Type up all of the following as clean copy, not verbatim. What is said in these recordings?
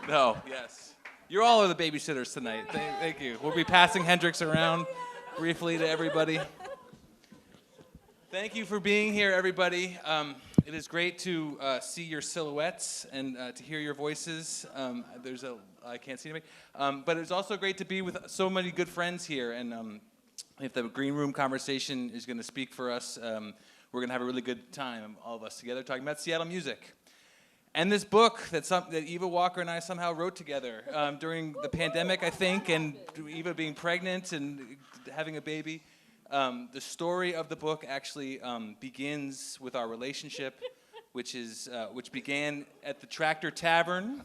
No, yes. You all are the babysitters tonight. Thank you. We'll be passing Hendrix around briefly to everybody. Thank you for being here, everybody. It is great to see your silhouettes and to hear your voices. I can't see anybody. But it's also great to be with so many good friends here. And if the green room conversation is going to speak for us, we're going to have a really good time, all of us together, talking about Seattle music. And this book that Eva Walker and I somehow wrote together during the pandemic, I think, and Eva being pregnant and having a baby. The story of the book actually begins with our relationship, which began at the Tractor Tavern,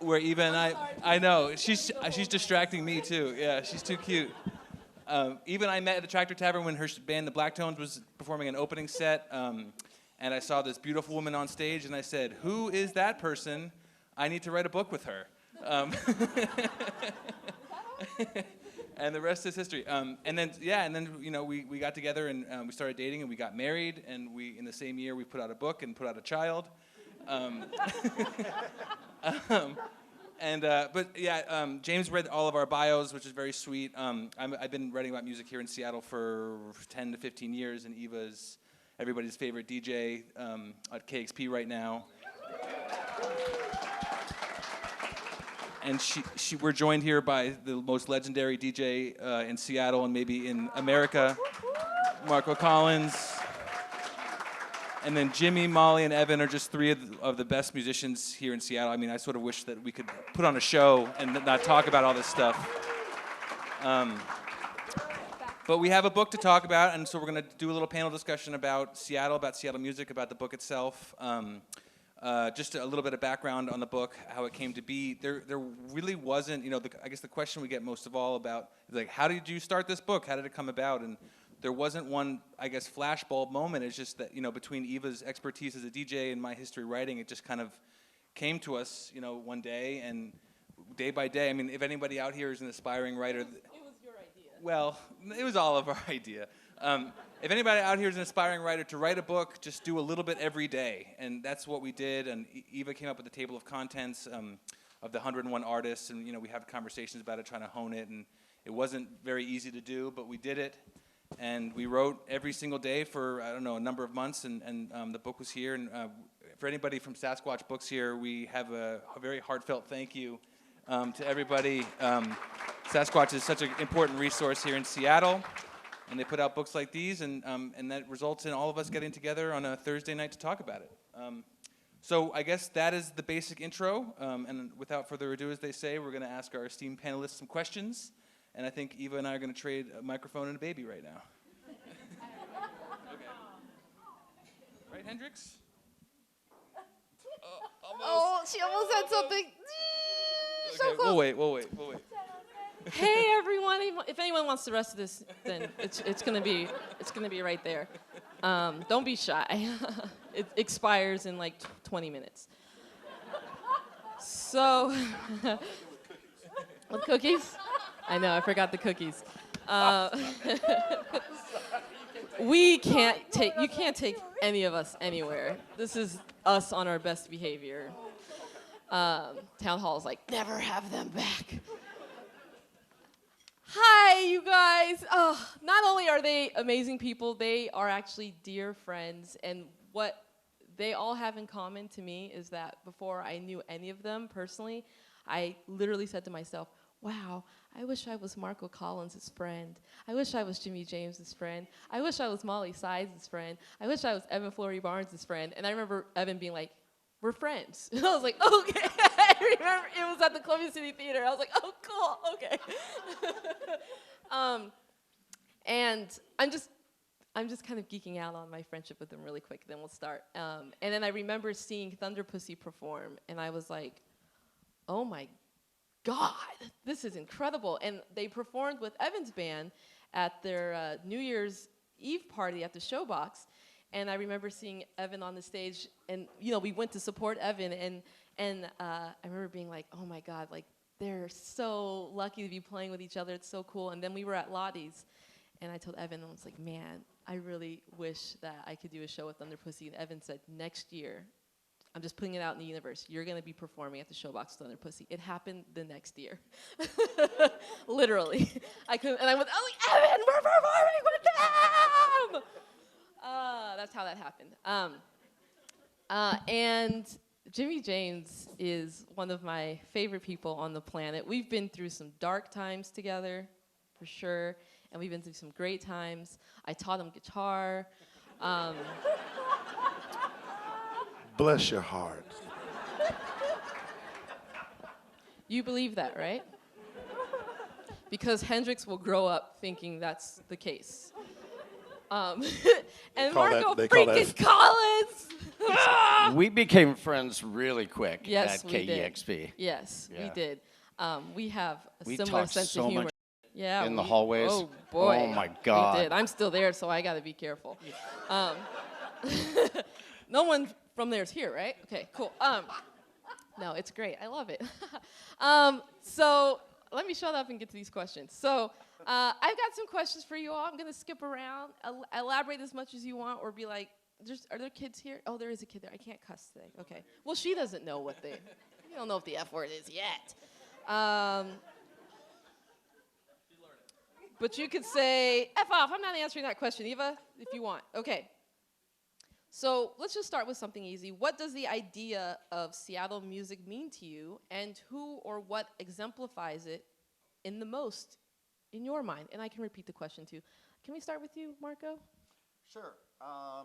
where Eva and I know, she's distracting me too. Yeah, she's too cute. Eva and I met at the Tractor Tavern when her band, the Black Tones, was performing an opening set. And I saw this beautiful woman on stage, and I said, "Who is that person? I need to write a book with her." And the rest is history. And then we got together and we started dating and we got married, and in the same year we put out a book and put out a child. James read all of our bios, which is very sweet. I've been writing about music here in Seattle for 10 to 15 years, and Eva's everybody's favorite DJ at KEXP right now. And we're joined here by the most legendary DJ in Seattle and maybe in America, Marco Collins. And then Jimmy, Molly, and Evan are just three of the best musicians here in Seattle. I mean, I sort of wish that we could put on a show and not talk about all this stuff. But we have a book to talk about, and so we're going to do a little panel discussion about Seattle music, about the book itself. Just a little bit of background on the book, how it came to be. There really wasn't, I guess the question we get most of all about is like, how did you start this book? How did it come about? And there wasn't one, I guess, flashbulb moment. It's just that, between Eva's expertise as a DJ and my history writing, it just kind of came to us, one day, and day by day. I mean, if anybody out here is an aspiring writer. Well, it was all of our idea. If anybody out here is an aspiring writer, to write a book, just do a little bit every day. And that's what we did. And Eva came up with the table of contents of the 101 artists. And, we have conversations about it, trying to hone it. And it wasn't very easy to do, but we did it. And we wrote every single day for, a number of months. And the book was here. And for anybody from Sasquatch Books here, we have a very heartfelt thank you to everybody. Sasquatch is such an important resource here in Seattle, and they put out books like these, and that results in all of us getting together on a Thursday night to talk about it. So I guess that is the basic intro, and without further ado, as they say, we're going to ask our esteemed panelists some questions, and I think Eva and I are going to trade a microphone and a baby right now. Okay. Right, Hendrix? Oh, she almost said something. Okay, So close. We'll wait. Hey everyone! If anyone wants the rest of this, then it's gonna be right there. Don't be shy. It expires in like 20 minutes. So, with cookies? I know, I forgot the cookies. You can't take any of us anywhere. This is us on our best behavior. Town hall is like, never have them back. Hi, you guys. Oh, not only are they amazing people, they are actually dear friends. And what they all have in common to me is that before I knew any of them personally, I literally said to myself, wow, I wish I was Marco Collins' friend. I wish I was Jimmy James' friend. I wish I was Molly Sides' friend. I wish I was Eva FLory-Barnes' friend. And I remember Evan being like, we're friends. And I was like, okay. I remember it was at the Columbia City Theater. I was like, oh, cool, okay. And I'm just kind of geeking out on my friendship with them really quick, then we'll start. And then I remember seeing Thunder Pussy perform, and I was like, oh my God, this is incredible. And they performed with Evan's band at their New Year's Eve party at the Showbox. And I remember seeing Evan on the stage, and we went to support Evan, and I remember being like, oh my God, like they're so lucky to be playing with each other. It's so cool. And then we were at Lottie's, and I told Evan, I was like, man, I really wish that I could do a show with Thunder Pussy. And Evan said, next year, I'm just putting it out in the universe. You're going to be performing at the Showbox Thunder Pussy. It happened the next year. Literally. I went, oh, Evan, we're performing with them! That's how that happened. And Jimmy James is one of my favorite people on the planet. We've been through some dark times together, for sure, and we've been through some great times. I taught him guitar. Bless your heart. You believe that, right? Because Hendrix will grow up thinking that's the case. And Marco freaking Collins! We became friends really quick Yes, at we did. KEXP. Yes, we Yeah. did. We have a We similar talked sense so of humor. much Yeah, in the hallways. Oh boy. Oh my God. We did. I'm still there, so I got to be careful. No one from there's here, right? Okay, cool. No, it's great. I love it. So let me shut up and get to these questions. So I've got some questions for you all. I'm gonna skip around, elaborate as much as you want, or be like, are there kids here? Oh, there is a kid there. I can't cuss today. Okay. Well, she doesn't know what you don't know if the F word is yet. But you could say, F off, I'm not answering that question, Eva, if you want. Okay. So let's just start with something easy. What does the idea of Seattle music mean to you, and who or what exemplifies it in the most in your mind? And I can repeat the question too. Can we start with you, Marco? Sure. I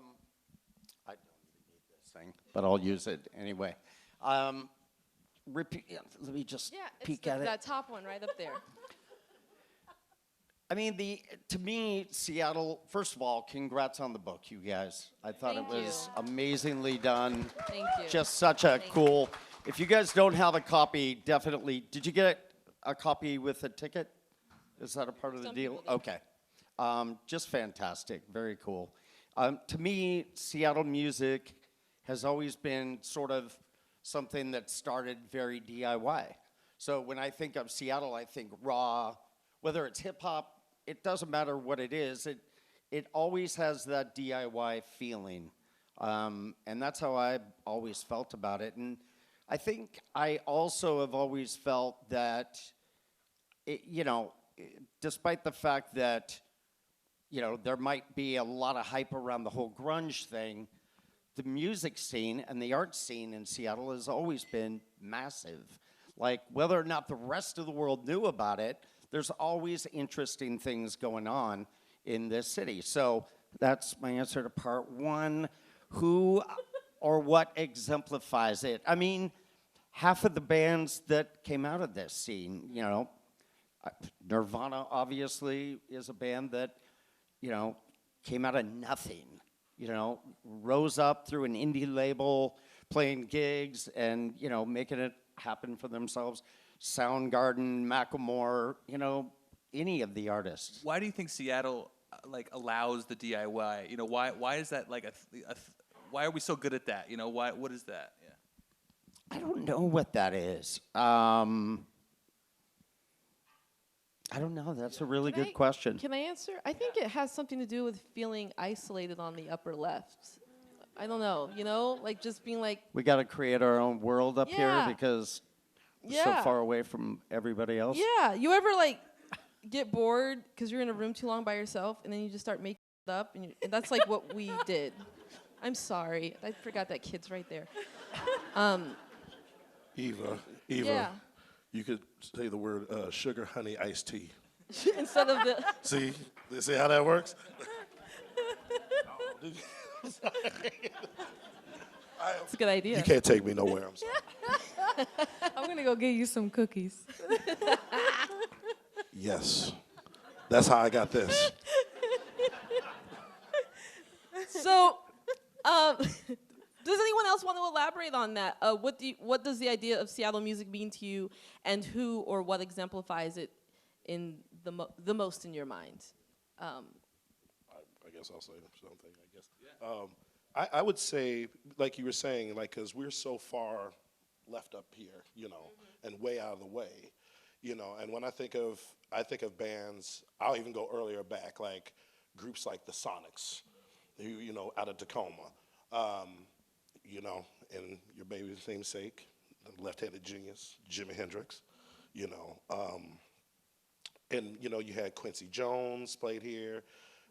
don't even need this thing, but I'll use it anyway. Repeat. Let me just peek at it. That top one right up there. I mean, to me, Seattle, first of all, congrats on the book, you guys. I thought Thank it was you. amazingly done. Thank you. Just such a cool. If you guys don't have a copy, definitely. Did you get a copy with a ticket? Is that a part of the Some deal? people did. Okay. Just fantastic. Very cool. To me, Seattle music has always been sort of something that started very DIY. So when I think of Seattle, I think raw, whether it's hip hop, it doesn't matter what it is. It always has that DIY feeling. And that's how I always felt about it. And I think I also have always felt that, despite the fact that, there might be a lot of hype around the whole grunge thing, the music scene and the art scene in Seattle has always been massive. Like, whether or not the rest of the world knew about it, there's always interesting things going on in this city. So that's my answer to part one. Who or what exemplifies it? I mean, half of the bands that came out of this scene, Nirvana obviously is a band that, came out of nothing, rose up through an indie label, playing gigs and, making it happen for themselves. Soundgarden, Macklemore, any of the artists. Why do you think Seattle allows the DIY? Why is that why are we so good at that? What is that? Yeah. I don't know what that is. I don't know. That's a really good question. Can I answer? I think it has something to do with feeling isolated on the upper left. I don't know, just being like... We got to create our own world up here because we're so far away from everybody else. Yeah. You ever, get bored because you're in a room too long by yourself, and then you just start making it up, and that's, what we did. I'm sorry. I forgot that kid's right there. Eva, Yeah. you could say the word sugar, honey, iced tea. Instead of the... See how that works? It's a good idea. You can't take me nowhere. I'm sorry. I'm going to go get you some cookies. Yes. That's how I got this. So, does anyone else want to elaborate on that? What does the idea of Seattle music mean to you, and who or what exemplifies it in the most in your mind? I guess I'll say something, I guess. Yeah. I would say, like you were saying, because we're so far left up here, and way out of the way, and when I think of bands, I'll even go earlier back, like groups like the Sonics, out of Tacoma, and your baby's namesake, the left-handed genius, Jimi Hendrix, you know. And, you know, you had Quincy Jones played here,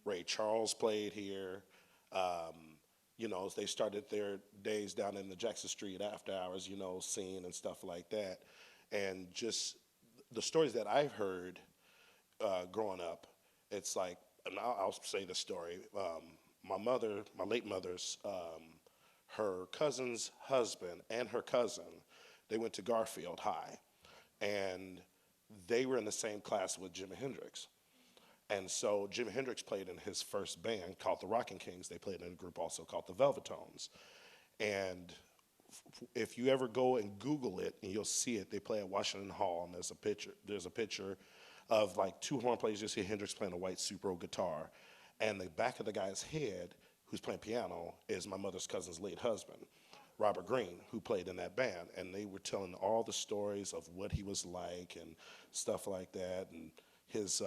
Ray Charles played here. You know, they started their days down in the Jackson Street after hours, you know, scene and stuff like that. And just the stories that I've heard growing up, it's like, and I'll say the story. My mother, my late mother's, her cousin's husband and her cousin, they went to Garfield High. And they were in the same class with Jimi Hendrix. And so Jimi Hendrix played in his first band called the Rockin' Kings. They played in a group also called the Velvetones. And if you ever go and Google it, and you'll see it, they play at Washington Hall, and there's a picture of like two horn players. You see Hendrix playing a white Supro guitar. And the back of the guy's head, who's playing piano, is my mother's cousin's late husband, Robert Green, who played in that band. And they were telling all the stories of what he was like and stuff like that. And his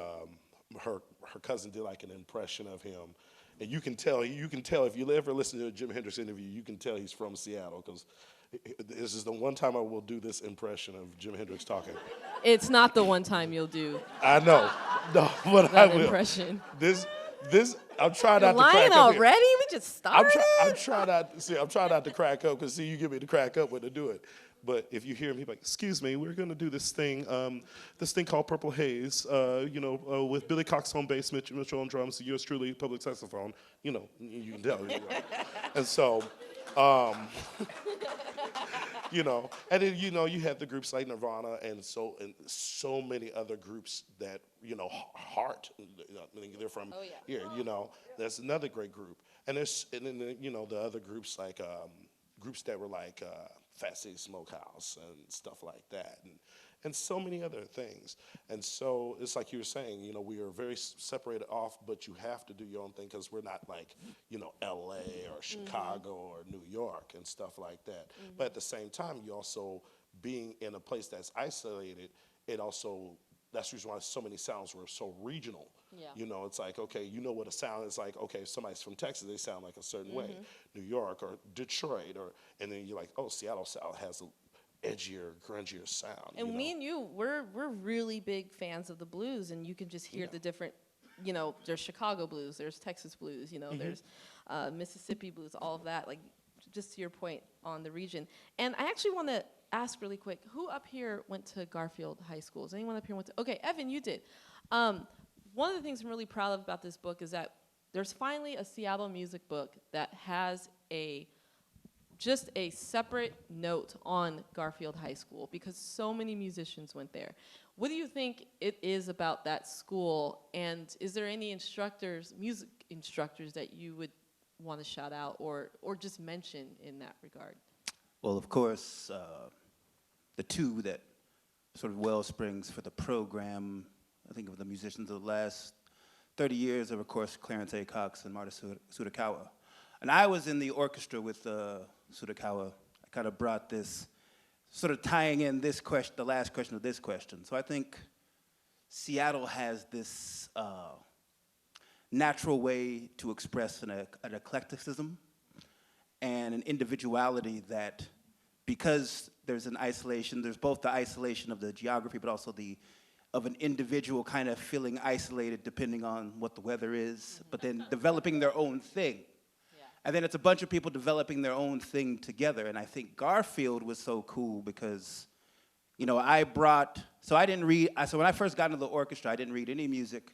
her cousin did like an impression of him. And you can tell if you ever listen to a Jimi Hendrix interview, you can tell he's from Seattle, because this is the one time I will do this impression of Jimi Hendrix talking. It's not the one time you'll do I know, no, but I that will. impression. This I'm trying You're not to crack lying up here. already? We just started? I'm trying not to crack up, because see, you get me to crack up when to do it. But if you hear me like, excuse me, we're gonna do this thing called Purple Haze, with Billy Cox on bass, Mitchell on drums, yours truly, public saxophone. You know, you can tell. And so, you know, and then you have the groups like Nirvana and so many other groups that Heart. They're from here. You know, that's another great group. And then the other groups like groups that were like Fat City Smokehouse and stuff like that, and so many other things. And so it's like you were saying, we are very separated off, but you have to do your own thing, because we're not like, L.A. or Chicago or New York and stuff like that. But at the same time, you also, being in a place that's isolated, that's the reason why so many sounds were so regional. Yeah. It's like, okay, what a sound is like. Okay, if somebody's from Texas, they sound like a certain way. New York or Detroit, and then you're like, oh, Seattle has an edgier, grungier sound. And me and you, we're really big fans of the blues, and you can just hear the different, there's Chicago blues, there's Texas blues, there's Mississippi blues, all of that, like just to your point on the region. And I actually want to ask really quick, who up here went to Garfield High School? Does anyone up here went to? Okay, Evan, you did. One of the things I'm really proud of about this book is that there's finally a Seattle music book that has just a separate note on Garfield High School, because so many musicians went there. What do you think it is about that school, and is there any music instructors that you would want to shout out or just mention in that regard? Well, of course, the two that sort of well springs for the program, I think of the musicians of the last 30 years, of course, Clarence A. Cox and Marta Tsutakawa. And I was in the orchestra with Tsutakawa. I kind of brought this, sort of tying in this question, the last question of this question. So I think Seattle has this natural way to express an eclecticism and an individuality that, because there's an isolation, there's both the isolation of the geography, but also of an individual kind of feeling isolated depending on what the weather is, but then developing their own thing. Yeah. And then it's a bunch of people developing their own thing together. And I think Garfield was so cool because, so when I first got into the orchestra, I didn't read any music.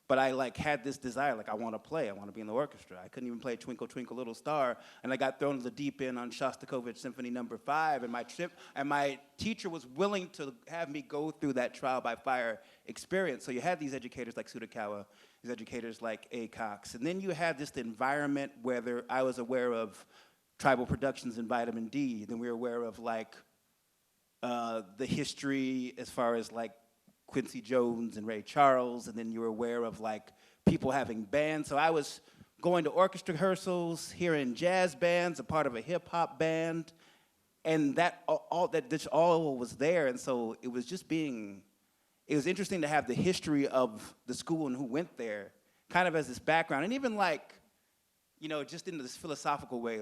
But I had this desire, I want to play, I want to be in the orchestra. I couldn't even play Twinkle, Twinkle, Little Star, and I got thrown to the deep end on Shostakovich Symphony No. 5, and my teacher was willing to have me go through that trial by fire experience. So you had these educators like Tsutakawa, these educators like A. Cox, and then you had this environment where I was aware of Tribal Productions and Vitamin D, then we were aware of the history as far as Quincy Jones and Ray Charles, and then you were aware of people having bands. So I was going to orchestra rehearsals, hearing jazz bands, a part of a hip hop band, and that all was there. And so it was interesting to have the history of the school and who went there, kind of as this background, and even just in this philosophical way,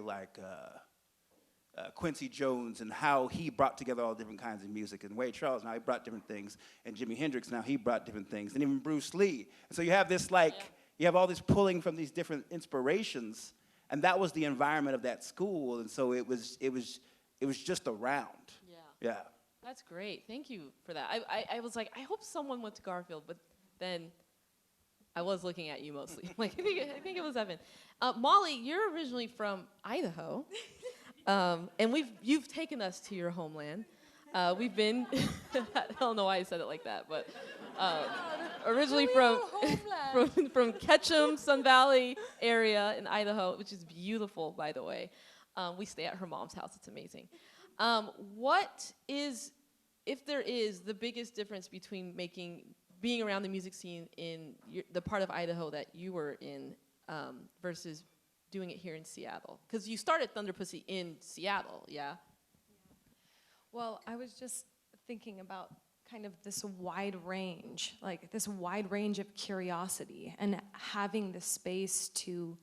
Quincy Jones and how he brought together all different kinds of music, and Ray Charles, now he brought different things, and Jimi Hendrix, now he brought different things, and even Bruce Lee. And so you have this you have all this pulling from these different inspirations, and that was the environment of that school, and so it was just around. Yeah. That's great. Thank you for that. I was like, I hope someone went to Garfield, but then I was looking at you mostly. Like, I think it was Evan. Molly, you're originally from Idaho, and you've taken us to your homeland. We've been, I don't know why I said it like that, but originally from Ketchum, Sun Valley area in Idaho, which is beautiful, by the way. We stay at her mom's house. It's amazing. What is, if there is, the biggest difference between being around the music scene in the part of Idaho that you were in versus doing it here in Seattle? Because you started Thunder Pussy in Seattle, yeah? Well, I was just thinking about kind of this wide range, like this wide range of curiosity, and having the space to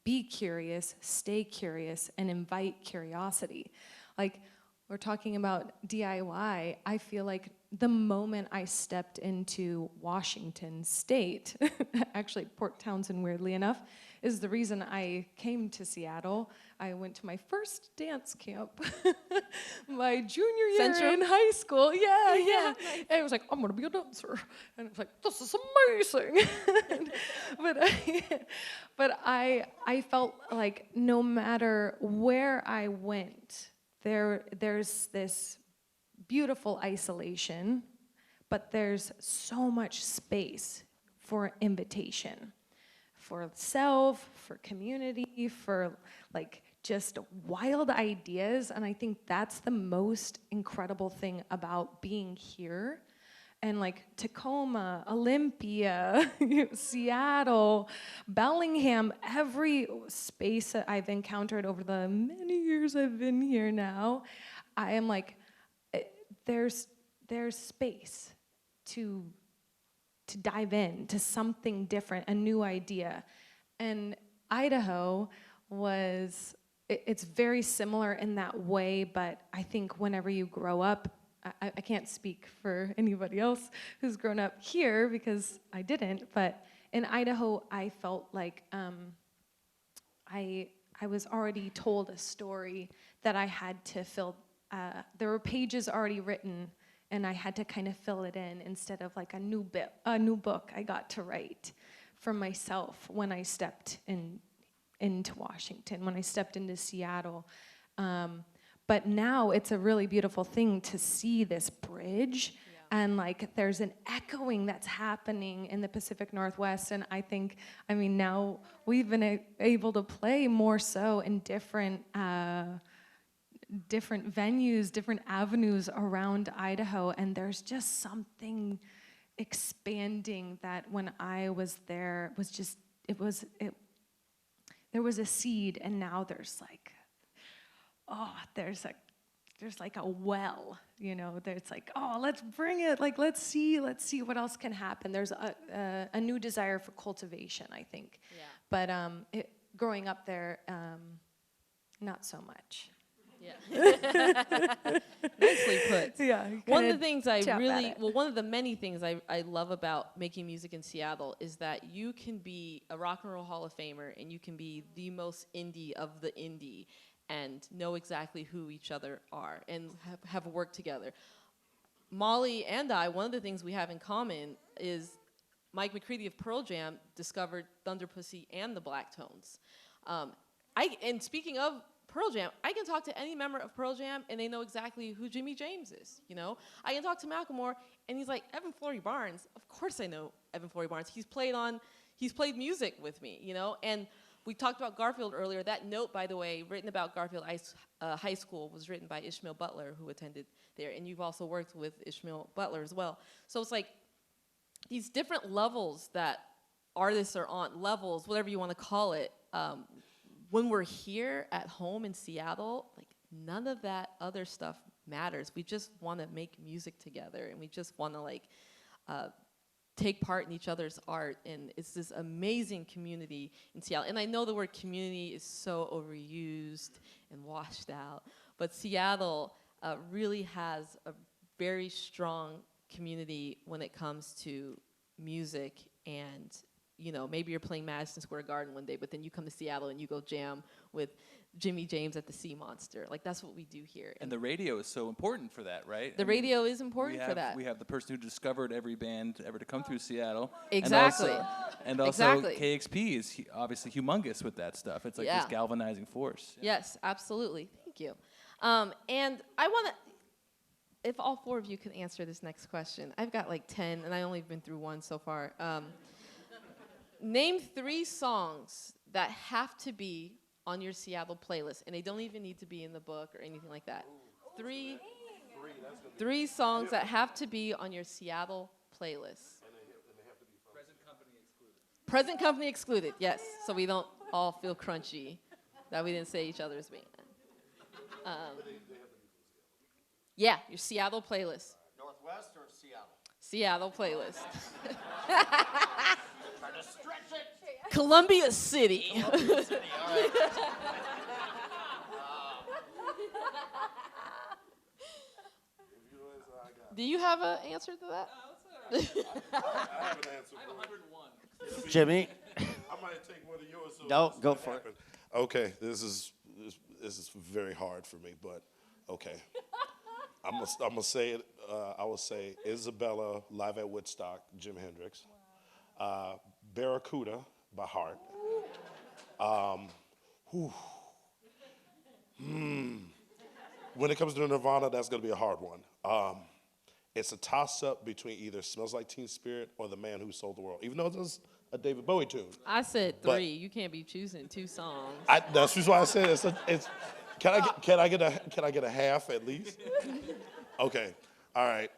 be curious, stay curious, and invite curiosity. Like, we're talking about DIY. I feel like the moment I stepped into Washington State, actually Port Townsend, weirdly enough, is the reason I came to Seattle. I went to my first dance camp my junior year in high school. Yeah. And I was like, I'm gonna be a dancer. And I was like, this is amazing. but I felt like no matter where I went, there's this beautiful isolation, but there's so much space for invitation, for self, for community, for like just wild ideas. And I think that's the most incredible thing about being here. And like Tacoma, Olympia, Seattle, Bellingham, every space that I've encountered over the many years I've been here now, I am like, there's space to dive in to something different, a new idea. And Idaho it's very similar in that way, but I think whenever you grow up, I can't speak for anybody else who's grown up here because I didn't, but in Idaho, I felt like I was already told a story that I had to fill. There were pages already written, and I had to kind of fill it in instead of like a new book I got to write for myself when I stepped into Washington, when I stepped into Seattle. But now it's a really beautiful thing to see this bridge, and like there's an echoing that's happening in the Pacific Northwest, and I mean, now we've been able to play more so in different venues, different avenues around Idaho, and there's just something expanding that when I was there was just, there was a seed, and now there's like, there's like a well, there's like, let's bring it, like, let's see what else can happen. There's a new desire for cultivation, I think. Yeah. But growing up there, not so much. Yeah. Nicely put. Yeah. One of the things one of the many things I love about making music in Seattle is that you can be a Rock and Roll Hall of Famer and you can be the most indie of the indie and know exactly who each other are and have worked together. Molly and I, one of the things we have in common is Mike McCready of Pearl Jam discovered Thunder Pussy and the Black Tones. And speaking of Pearl Jam, I can talk to any member of Pearl Jam and they know exactly who Jimmy James is, I can talk to Macklemore and he's like, Evan FLory-Barnes, of course I know Evan FLory-Barnes. He's played music with me, and we talked about Garfield earlier. That note, by the way, written about Garfield High School was written by Ishmael Butler, who attended there, and you've also worked with Ishmael Butler as well. So it's like these different levels that artists are on, levels, whatever you want to call it. When we're here at home in Seattle, like none of that other stuff matters. We just want to make music together, and we just want to take part in each other's art, and it's this amazing community in Seattle. And I know the word community is so overused and washed out, But Seattle really has a very strong community when it comes to music. And, you know, maybe you're playing Madison Square Garden one day, but then you come to Seattle and you go jam with Jimmy James at the Sea Monster. Like, that's what we do here. And the radio is so important for that, right? The radio is important for that. We have the person who discovered every band ever to come through Seattle. Exactly. And also Exactly. KEXP is obviously humongous with that stuff. It's like this galvanizing force. Yes, absolutely. Thank you. And I want to, if all four of you could answer this next question. I've got like 10, and I only been through one so far. Name 3 songs that have to be on your Seattle playlist, and they don't even need to be in the book or anything like that. Three songs that have to be on your Seattle playlist. Present company excluded, yes. So we don't all feel crunchy that we didn't say each other's band. Yeah, your Seattle playlist. Northwest or Seattle? Seattle playlist. Columbia City. All right. Do you have an answer to that? I have an answer. I have 101. Jimmy? I might take one of yours. So No, this go might for it. happen. Okay, this is very hard for me, but okay. I'm gonna say it. I will say Isabella live at Woodstock, Jim Hendrix. Barracuda by Heart. When it comes to Nirvana, that's gonna be a hard one. It's a toss-up between either "Smells Like Teen Spirit" or "The Man Who Sold the World," even though it's a David Bowie tune. I said 3. But- You can't be choosing 2 songs. That's just why I said it's. Can I get a half at least? Okay. All right.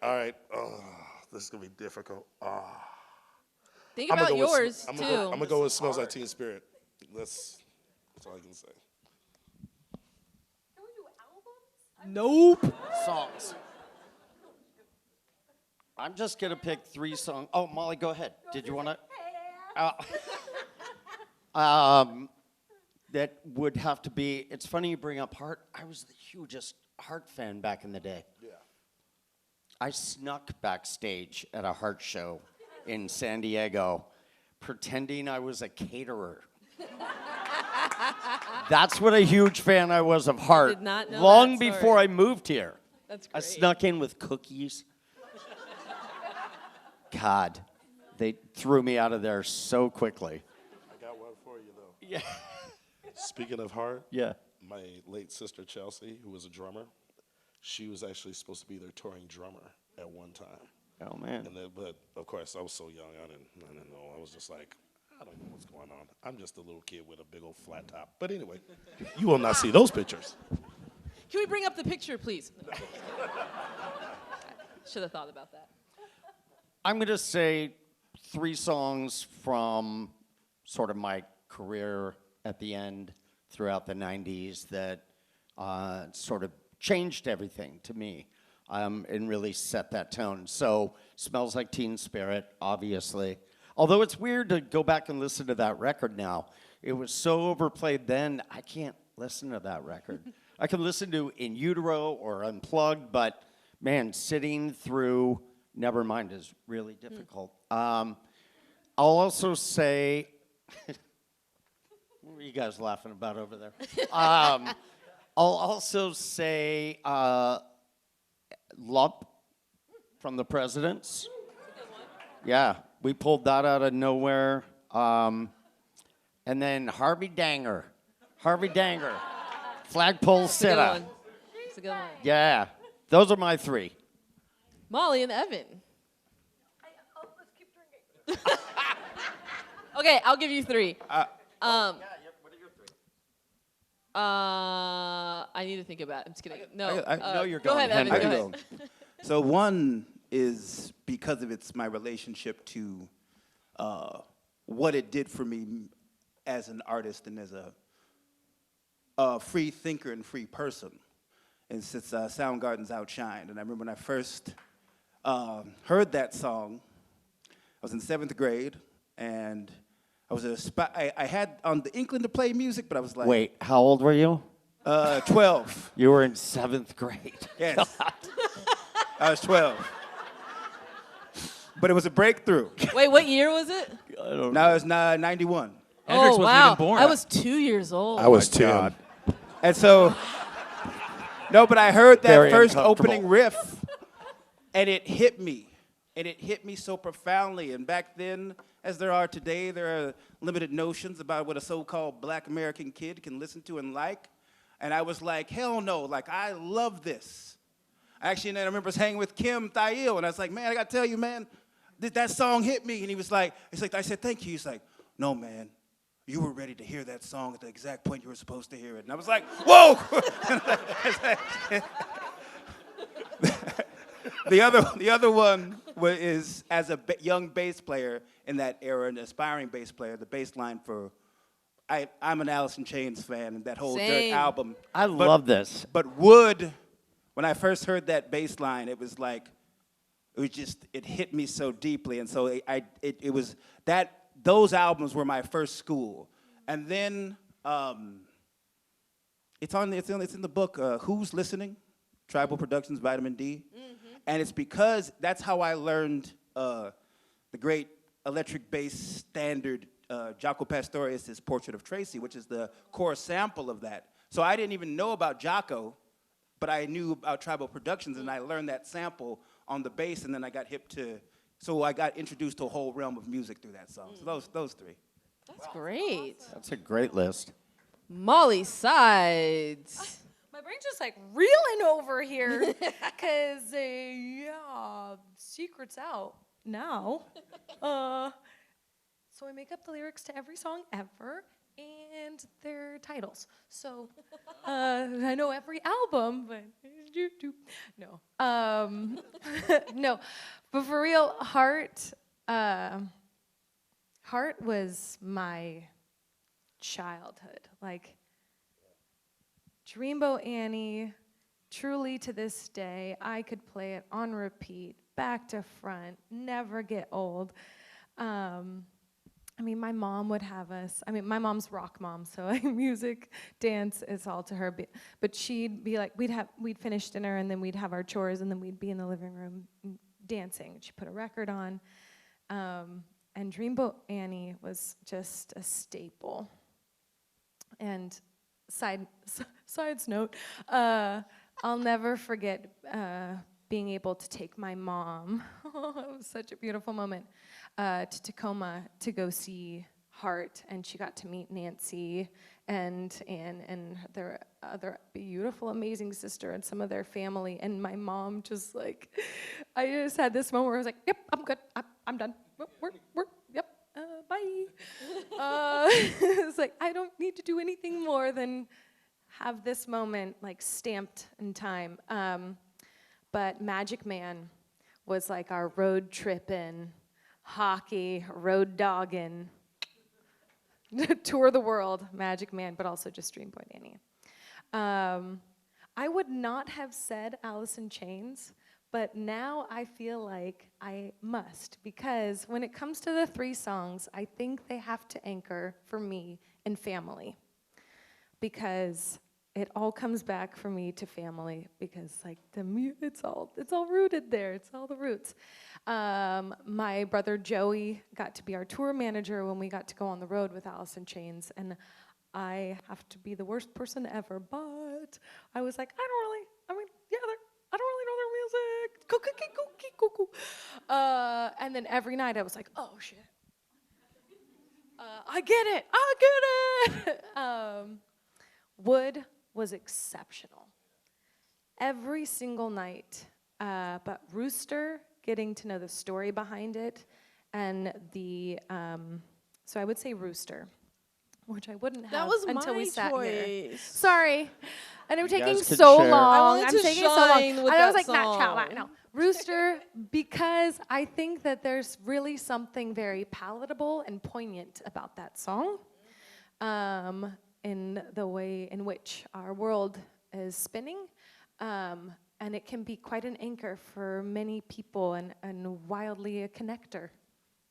Oh, this is gonna be difficult. Think I'm about gonna go yours, with, too. I'm gonna go with "Smells Like Teen Spirit." That's all I can say. Nope. Songs. I'm just going to pick 3 songs. Oh, Molly, go ahead. Did you want to? That would have to be, it's funny you bring up Heart. I was the hugest Heart fan back in the day. Yeah. I snuck backstage at a Heart show in San Diego, pretending I was a caterer. That's what a huge fan I was of Heart. did not know long that story. before I moved here. That's I great. snuck in with cookies. God, they threw me out of there so quickly. I got one for you though. Yeah. Speaking of Heart, Yeah. my late sister Chelsea, who was a drummer, she was actually supposed to be their touring drummer at one time. Oh man. But of course, I was so young, I didn't know. I was just like, I don't know what's going on. I'm just a little kid with a big old flat top. But anyway, you will not see those pictures. Can we bring up the picture, please? Should have thought about that. I'm going to say 3 songs from sort of my career at the end throughout the 90s that sort of changed everything to me and really set that tone. So, Smells Like Teen Spirit, obviously. Although it's weird to go back and listen to that record now. It was so overplayed then, I can't listen to that record. I can listen to In Utero or Unplugged, but man, sitting through Nevermind is really difficult. I'll also say, what were you guys laughing about over there? I'll also say Lump from the Presidents. Yeah, we pulled that out of nowhere. And then Harvey Danger. Flagpole It's a good Sitta. one. It's a good one. Yeah, those are my 3. Molly and Evan. Let's keep drinking. Okay, I'll give you 3. What are your 3? I need to think about it. I'm just kidding. No. I know you're Go going, ahead, Evan. I Go can ahead. go. So one is because of my relationship to what it did for me as an artist and as a free thinker and free person. And since Soundgarden's Outshined, and I remember when I first heard that song, I was in 7th grade, and I was I had on the inkling to play music, but I was like, Wait, how old were you? 12. You were in 7th grade. Yes. I was 12. But it was a breakthrough. Wait, what year was it? Now it's 91. Hendrix oh, wasn't wow. even born. I was 2 years old. I was 10. And so, no, but I heard that Very first uncomfortable. opening riff, and it hit me. And it hit me so profoundly. And back then, as there are today, there are limited notions about what a so-called black American kid can listen to and like. And I was like, hell no, like, I love this. Actually, and then I remember hanging with Kim Thail, and I was like, man, I gotta tell you, man, that song hit me. And he was like, I said, thank you. He's like, no, man, you were ready to hear that song at the exact point you were supposed to hear it. And I was like, whoa! The other one is, as a young bass player in that era, an aspiring bass player, the bass line for, I'm an Alice in Chains fan, and that whole Dirt Same. album. I love this. But Wood, when I first heard that bass line, it was like, it hit me so deeply. And so it was that, those albums were my first school. And then, it's in the book, Who's Listening? Tribal Productions, Vitamin D. And it's because that's how I learned the great electric bass standard, Jaco Pastorius' Portrait of Tracy, which is the core sample of that. So I didn't even know about Jaco, but I knew about Tribal Productions, and I learned that sample on the bass, and then I got so I got introduced to a whole realm of music through that song. So those three. That's great. That's a great list. Molly Sides. My brain's just like reeling over here because, secret's out now. So I make up the lyrics to every song ever and their titles. So I know every album, but no. No, but for real, Heart was my childhood. Like, Dreamboat Annie, truly to this day, I could play it on repeat, back to front, never get old. I mean, my mom would have us, my mom's rock mom, so music, dance, it's all to her. But she'd be like, we'd finish dinner, and then we'd have our chores, and then we'd be in the living room dancing. She'd put a record on. And Dreamboat Annie was just a staple. And side note, I'll never forget being able to take my mom, it was such a beautiful moment, to Tacoma to go see Heart, and she got to meet Nancy and Ann and their other beautiful, amazing sister and some of their family, and my mom just like, I just had this moment where I was like, yep, I'm good, I'm done, we're yep, bye. It's like, I don't need to do anything more than have this moment like stamped in time. But Magic Man was like our road trippin', hockey, road doggin', tour the world, Magic Man, but also just Dreamboat Annie. I would not have said Alice in Chains, but now I feel like I must, because when it comes to the three songs, I think they have to anchor for me in family, because it all comes back for me to family, because like it's all rooted there. It's all the roots. My brother Joey got to be our tour manager when we got to go on the road with Alice in Chains, and I have to be the worst person ever, but I was like, I don't really know their music. And then every night I was like, oh shit. I get it. Wood was exceptional. Every single night. But Rooster, getting to know the story behind it, and so I would say Rooster, which I wouldn't have That was until we my sat here. choice. Sorry. And it was taking guys could so share. long. I wanted I'm to taking so long. shine with And I was that like, not song. chow, no. Rooster, because I think that there's really something very palatable and poignant about that song, in the way in which our world is spinning. And it can be quite an anchor for many people, and wildly a connector.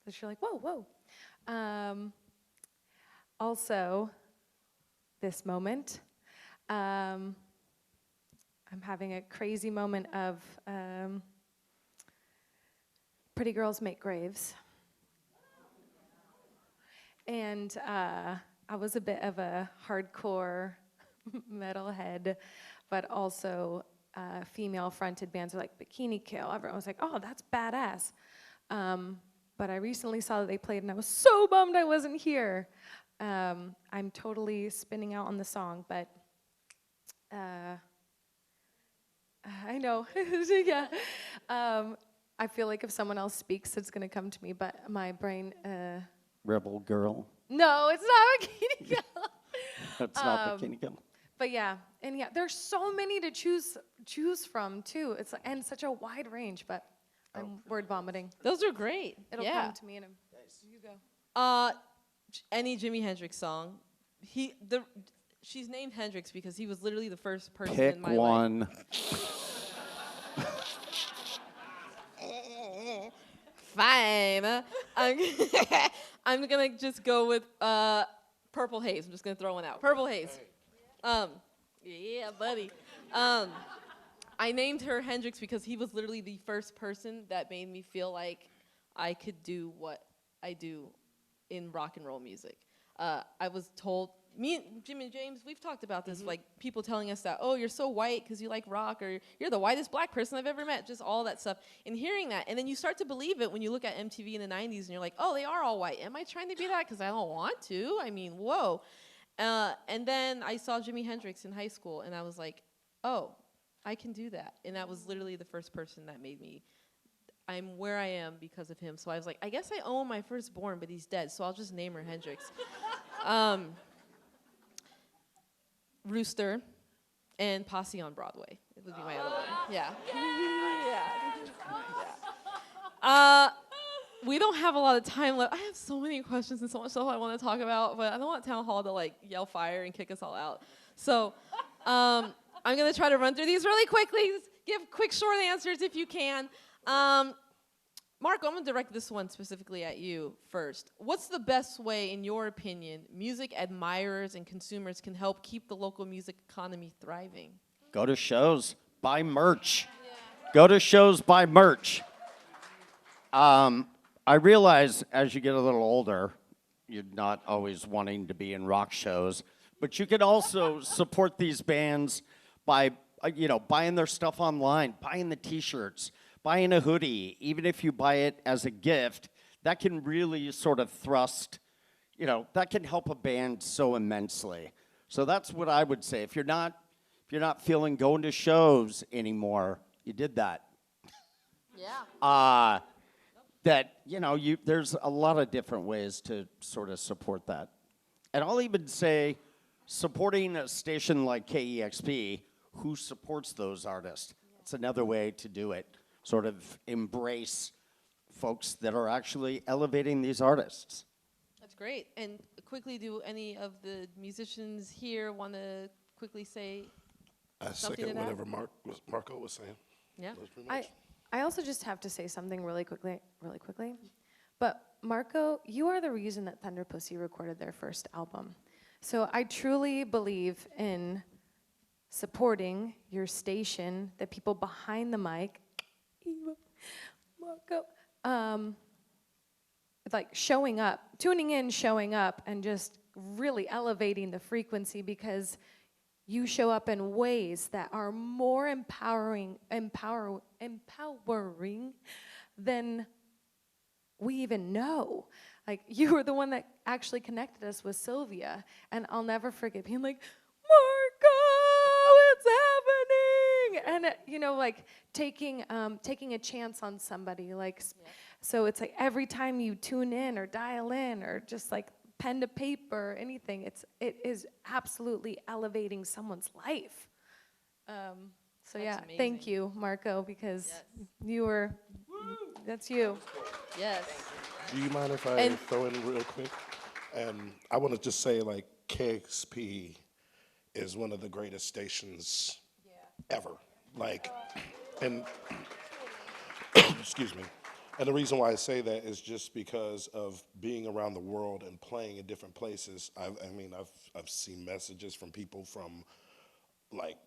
Because you're like, whoa. Also, this moment, I'm having a crazy moment of Pretty Girls Make Graves. And I was a bit of a hardcore metalhead, but also female-fronted bands like Bikini Kill. Everyone was like, oh, that's badass. But I recently saw that they played, and I was so bummed I wasn't here. I'm totally spinning out on the song, but I know, yeah. I feel like if someone else speaks, it's gonna come to me, but my brain, Rebel Girl. no, it's not Bikini Kill. That's not Bikini Kill. But yeah, and yeah, there's so many to choose from too. It's and such a wide range, but I'm word vomiting. Those are great. It'll yeah. come to me in a. You go. Any Jimi Hendrix song. She's named Hendrix because he was literally the first person Pick in my one. life. Fine. I'm gonna just go with Purple Haze. I'm just gonna throw one out. Purple Haze. Yeah, buddy. I named her Hendrix because he was literally the first person that made me feel like I could do what I do in rock and roll music. I was told, me and Jim and James, we've talked about this, like people telling us that, oh, you're so white because you like rock, or you're the whitest black person I've ever met, just all that stuff. And hearing that, and then you start to believe it when you look at MTV in the 90s and you're like, oh, they are all white. Am I trying to be that? Because I don't want to. I mean, whoa. And then I saw Jimi Hendrix in high school, and I was like, oh, I can do that. And that was literally the first person that made me, I'm where I am because of him. So I was like, I guess I own my firstborn, but he's dead, so I'll just name her Hendrix. Rooster and Posse on Broadway. It would be my other one. Yeah. Yeah. We don't have a lot of time left. I have so many questions and so much stuff I want to talk about, but I don't want Town Hall to like yell fire and kick us all out. So I'm going to try to run through these really quickly. Just give quick, short answers if you can. Marco, I'm going to direct this one specifically at you first. What's the best way, in your opinion, music admirers and consumers can help keep the local music economy thriving? Go to shows, buy merch. Yeah. Go to shows, buy merch. I realize as you get a little older, you're not always wanting to be in rock shows, but you can also support these bands by, buying their stuff online, buying the T-shirts, buying a hoodie. Even if you buy it as a gift, that can really sort of thrust, that can help a band so immensely. So that's what I would say. If you're not feeling going to shows anymore, you did that. Yeah. There's a lot of different ways to sort of support that. And I'll even say supporting a station like KEXP who supports those artists. It's another way to do it. Sort of embrace folks that are actually elevating these artists. That's great. And quickly, do any of the musicians here want to quickly say I something second to that? whatever Marco was saying. Yeah. That was pretty much. I also just have to say something really quickly. But Marco, you are the reason that Thunder Pussy recorded their first album. So I truly believe in supporting your station, the people behind the mic, Eva, Marco, like showing up, tuning in, showing up, and just really elevating the frequency, because you show up in ways that are more empowering than we even know. Like, you were the one that actually connected us with Sylvia, and I'll never forget being like, Marco, it's happening, and like taking a chance on somebody, like, so it's like every time you tune in or dial in or just like pen to paper, anything, it is absolutely elevating someone's life. So That's yeah, amazing. thank you, Marco, because that's you. Yes. Do you mind if I throw in real quick? I want to just say, like, KEXP is one of the greatest stations ever. Like, and excuse me. And the reason why I say that is just because of being around the world and playing in different places. I've seen messages from people from like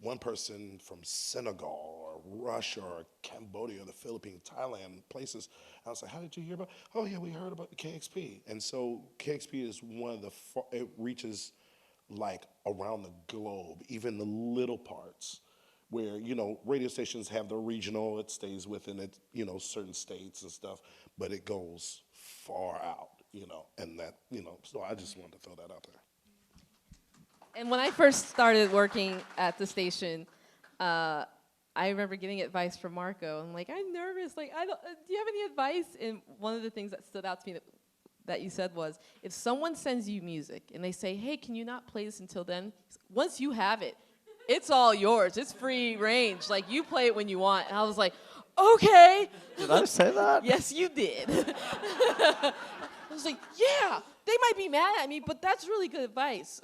one person from Senegal or Russia or Cambodia, the Philippines, Thailand, places. I was like, how did you hear about? Oh yeah, we heard about the KEXP. And so KEXP is one of the, it reaches like around the globe, even the little parts where, you know, radio stations have the regional, it stays within it, you know, certain states and stuff, but it goes far out, you know, and that, you know, so I just wanted to throw that out there. And when I first started working at the station, I remember getting advice from Marco. I'm like, I'm nervous. Like, I don't. Do you have any advice? And one of the things that stood out to me that you said was, if someone sends you music and they say, hey, can you not play this until then? Once you have it, it's all yours. It's free range. Like, you play it when you want. And I was like, okay. Did I say that? Yes, you did. I was like, yeah, they might be mad at me, but that's really good advice.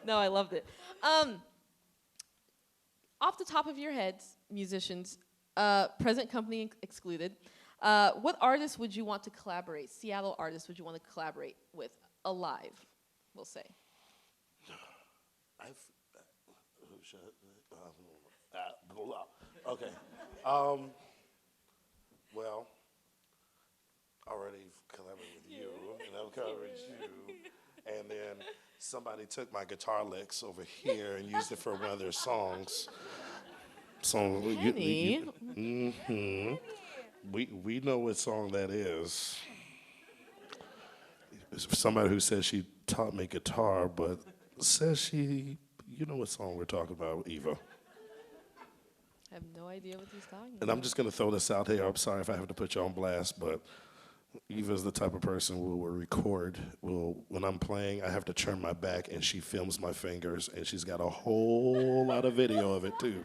No, I loved it. Off the top of your heads, musicians, present company excluded, what artists would you want to collaborate? Seattle artists would you want to collaborate with alive, we'll say? Okay. Well, already collaborated with you, and I've collaborated with you, and then somebody took my guitar licks over here and used it for one of their songs. So we know what song that is. It's somebody who says she taught me guitar, but says she, you know what song we're talking about, Eva. I have no idea what he's talking about. And I'm just going to throw this out here. I'm sorry if I have to put you on blast, but Eva's the type of person who will record. When I'm playing, I have to turn my back, and she films my fingers, and she's got a whole lot of video of it, too.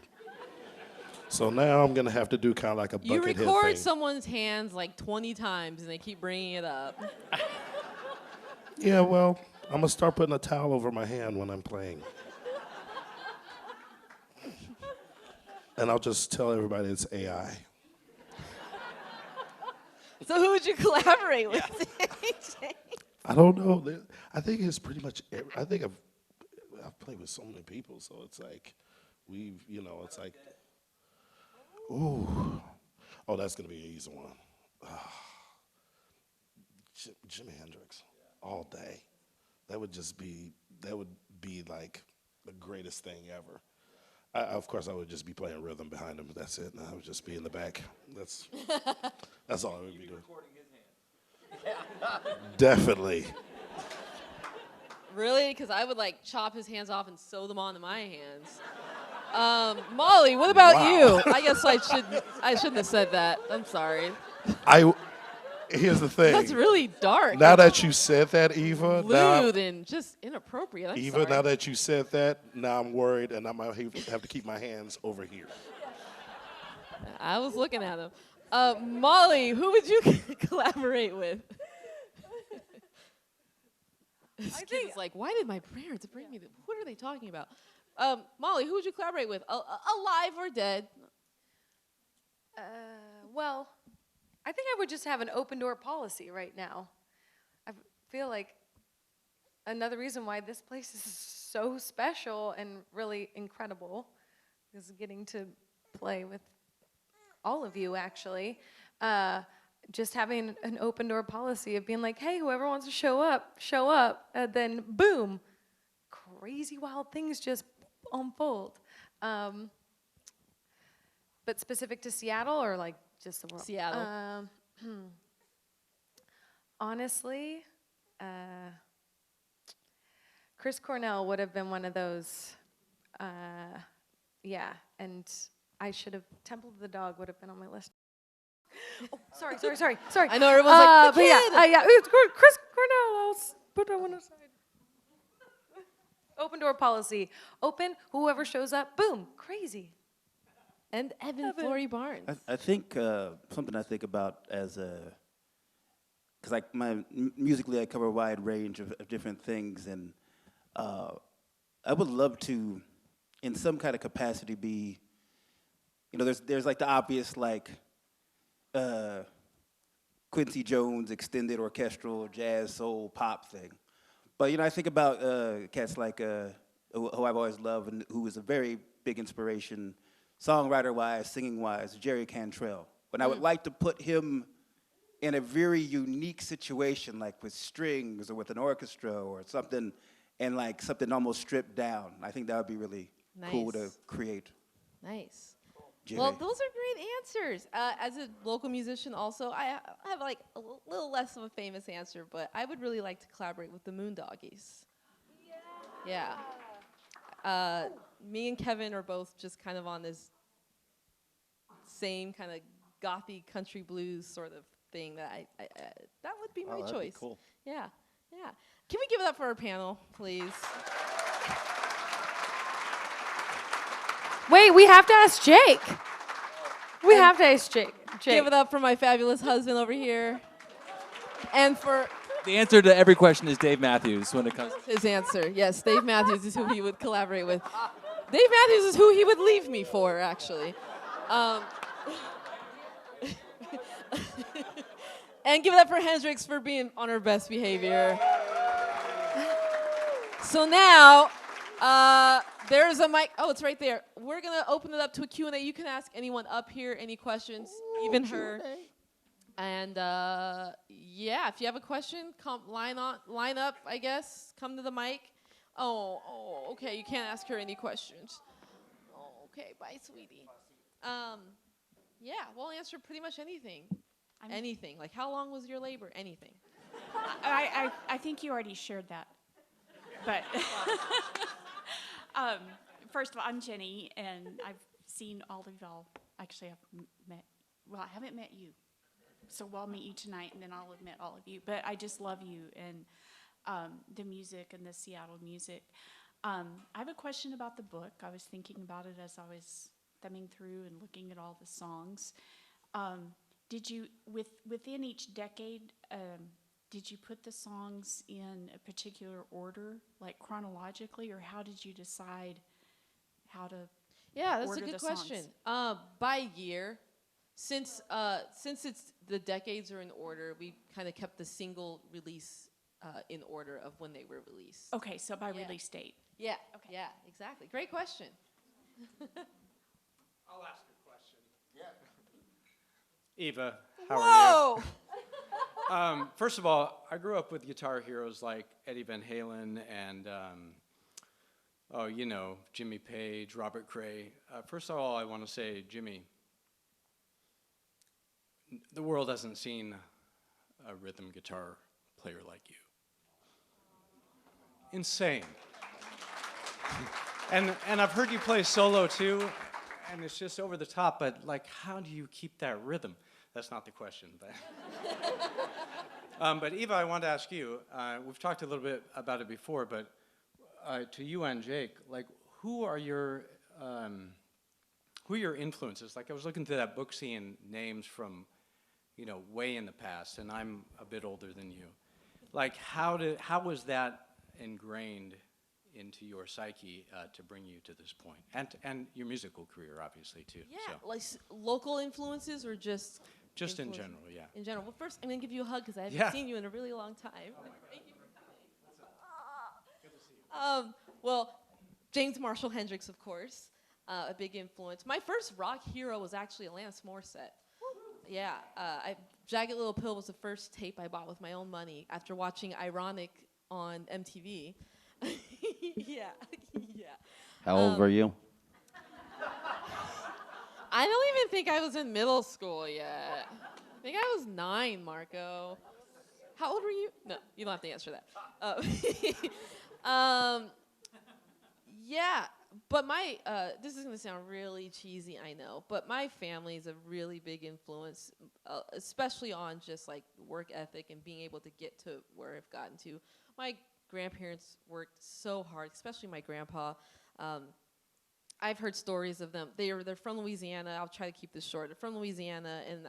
So now I'm going to have to do kind of like a bucket You head thing. record someone's hands like 20 times, and they keep bringing it up. Yeah, well, I'm going to start putting a towel over my hand when I'm playing. And I'll just tell everybody it's AI. So who would you collaborate with? I don't know. I think it's pretty much. I think I've played with so many people, so it's like it's like, ooh, oh, that's gonna be an easy one. Jimi Hendrix, all day. That would be like the greatest thing ever. Of course, I would just be playing rhythm behind him. That's it. And I would just be in the back. That's all I would be doing. Recording his hands. Definitely. Really? Because I would like chop his hands off and sew them onto my hands. Molly, what about you? I guess I shouldn't have said that. I'm sorry. Here's the thing. That's really dark. Now that you said that, Eva, Lewd and just inappropriate. I'm Eva, sorry. now that you said that, now I'm worried, and I might have to keep my hands over here. I was looking at him. Molly, who would you collaborate with? This kid is like, why did my parents bring me? What are they talking about? Molly, who would you collaborate with? Alive or dead? Well, I think I would just have an open door policy right now. I feel like another reason why this place is so special and really incredible is getting to play with all of you, actually. Just having an open door policy of being like, hey, whoever wants to show up, and then boom, crazy wild things just unfold. But specific to Seattle or like just the world? Seattle. Honestly, Chris Cornell would have been one of those. Yeah, and I should have. Temple of the Dog would have been on my list. Oh, sorry. I know everyone's like, the but kid. yeah, it's Chris Cornell. I'll put that one aside. Open door policy. Open. Whoever shows up, boom, crazy. And Evan FLory-Barnes. I think something I think about as a, because like musically I cover a wide range of different things, and I would love to, in some kind of capacity, be, there's like the obvious like Quincy Jones extended orchestral jazz soul pop thing. But I think about cats like who I've always loved and who was a very big inspiration, songwriter-wise, singing-wise, Jerry Cantrell. But I would like to put him in a very unique situation, like with strings or with an orchestra or something, and like something almost stripped down. I think that would be really cool to create. Nice. Jerry. Well, those are great answers. As a local musician also, I have like a little less of a famous answer, but I would really like to collaborate with the Moondoggies. Yeah. Me and Kevin are both just kind of on this same kind of gothy country blues sort of thing that I that would be my choice. Be cool. Yeah. Yeah. Can we give it up for our panel, please? Wait, we have to ask Jake. We have to ask Jake. Give it up for my fabulous husband over here. And for The answer to every question is Dave Matthews when it comes. his answer. Yes, Dave Matthews is who he would collaborate with. Dave Matthews is who he would leave me for, actually. And give it up for Hendrix for being on her best behavior. So now, there's a mic. Oh, it's right there. We're going to open it up to a Q&A. You can ask anyone up here any questions, even her. And yeah, if you have a question, come line up, I guess. Come to the mic. Oh, okay. You can't ask her any questions. Oh, okay. Bye, sweetie. Yeah, we'll answer pretty much anything. Anything. Like, how long was your labor? Anything. I think you already shared that. But first of all, I'm Jenny, and I've seen all of y'all. Actually, I've met. Well, I haven't met you, so I'll meet you tonight, and then I'll have met all of you. But I just love you and the music and the Seattle music. I have a question about the book. I was thinking about it as I was thumbing through and looking at all the songs. Did you, within each decade, did you put the songs in a particular order, like chronologically, or how did you decide how to Yeah, that's a order good the question. songs? By year, since it's the decades are in order, we kind of kept the single release in order of when they were released. Okay, so by Yeah. release date. Yeah. Okay. Yeah. Exactly. Great question. I'll ask a question. Eva, how are Whoa! you? First of all, I grew up with guitar heroes like Eddie Van Halen and, Jimmy Page, Robert Cray. First of all, I want to say, Jimmy, the world hasn't seen a rhythm guitar player like you. Insane. And I've heard you play solo too, and it's just over the top, but like, how do you keep that rhythm? That's not the question, but Eva, I want to ask you, we've talked a little bit about it before, but to you and Jake, like, who are your influences? Like, I was looking through that book, seeing names from, way in the past, and I'm a bit older than you. Like, how was that ingrained into your psyche to bring you to this point, and your musical career, obviously, too? Yeah, So. like local influences or just In influences? general, yeah. In general. Well, first, I'm going to give you a hug because I haven't Yeah. seen you in a really long time. Thank you for coming. Good to see you. Well, James Marshall Hendrix, of course, a big influence. My first rock hero was actually Alanis Morissette. Yeah, Jagged Little Pill was the first tape I bought with my own money after watching Ironic on MTV. Yeah. How old were you? I don't even think I was in middle school yet. I think I was 9, Marco. How old were you? No, you don't have to answer that. Yeah, but my, this is going to sound really cheesy, I know, but my family is a really big influence, especially on just like work ethic and being able to get to where I've gotten to. My grandparents worked so hard, especially my grandpa. I've heard stories of them. They're from Louisiana. I'll try to keep this short. They're from Louisiana, and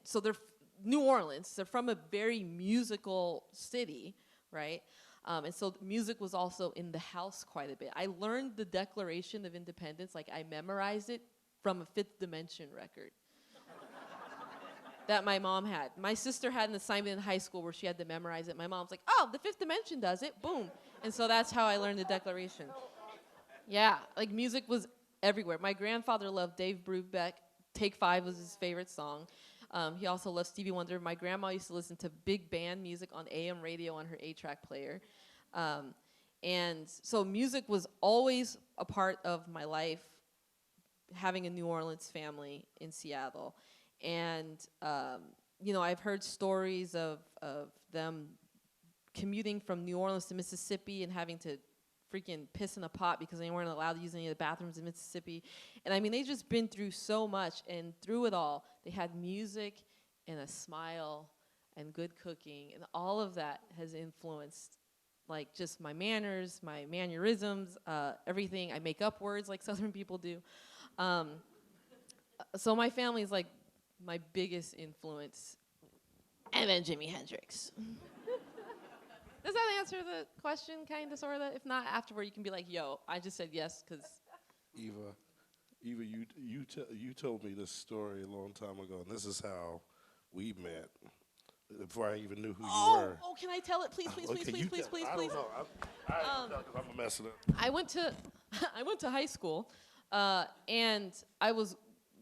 so they're New Orleans. They're from a very musical city, right? And so music was also in the house quite a bit. I learned the Declaration of Independence, like I memorized it from a Fifth Dimension record. that my mom had. My sister had an assignment in high school where she had to memorize it. My mom's like, oh, the fifth dimension does it, boom. And so that's how I learned the Declaration. Yeah, like music was everywhere. My grandfather loved Dave Brubeck. Take Five was his favorite song. He also loved Stevie Wonder. My grandma used to listen to big band music on AM radio on her 8-track player. And so music was always a part of my life, having a New Orleans family in Seattle. And, you know, I've heard stories of them commuting from New Orleans to Mississippi and having to freaking piss in a pot because they weren't allowed to use any of the bathrooms in Mississippi. And I mean, they've just been through so much, and through it all, they had music and a smile and good cooking, and all of that has influenced like just my manners, my mannerisms, everything. I make up words like Southern people do. So my family is like my biggest influence, and then Jimi Hendrix. Does that answer the question, kind of, sort of? If not, afterward, you can be like, yo, I just said yes, because... Eva, you told me this story a long time ago, and this is how we met, before I even knew who you were. Oh, can I tell it? Please, please, Okay, please, please, please, I please. don't know. I don't know, because I'm messing up. I went to high school, and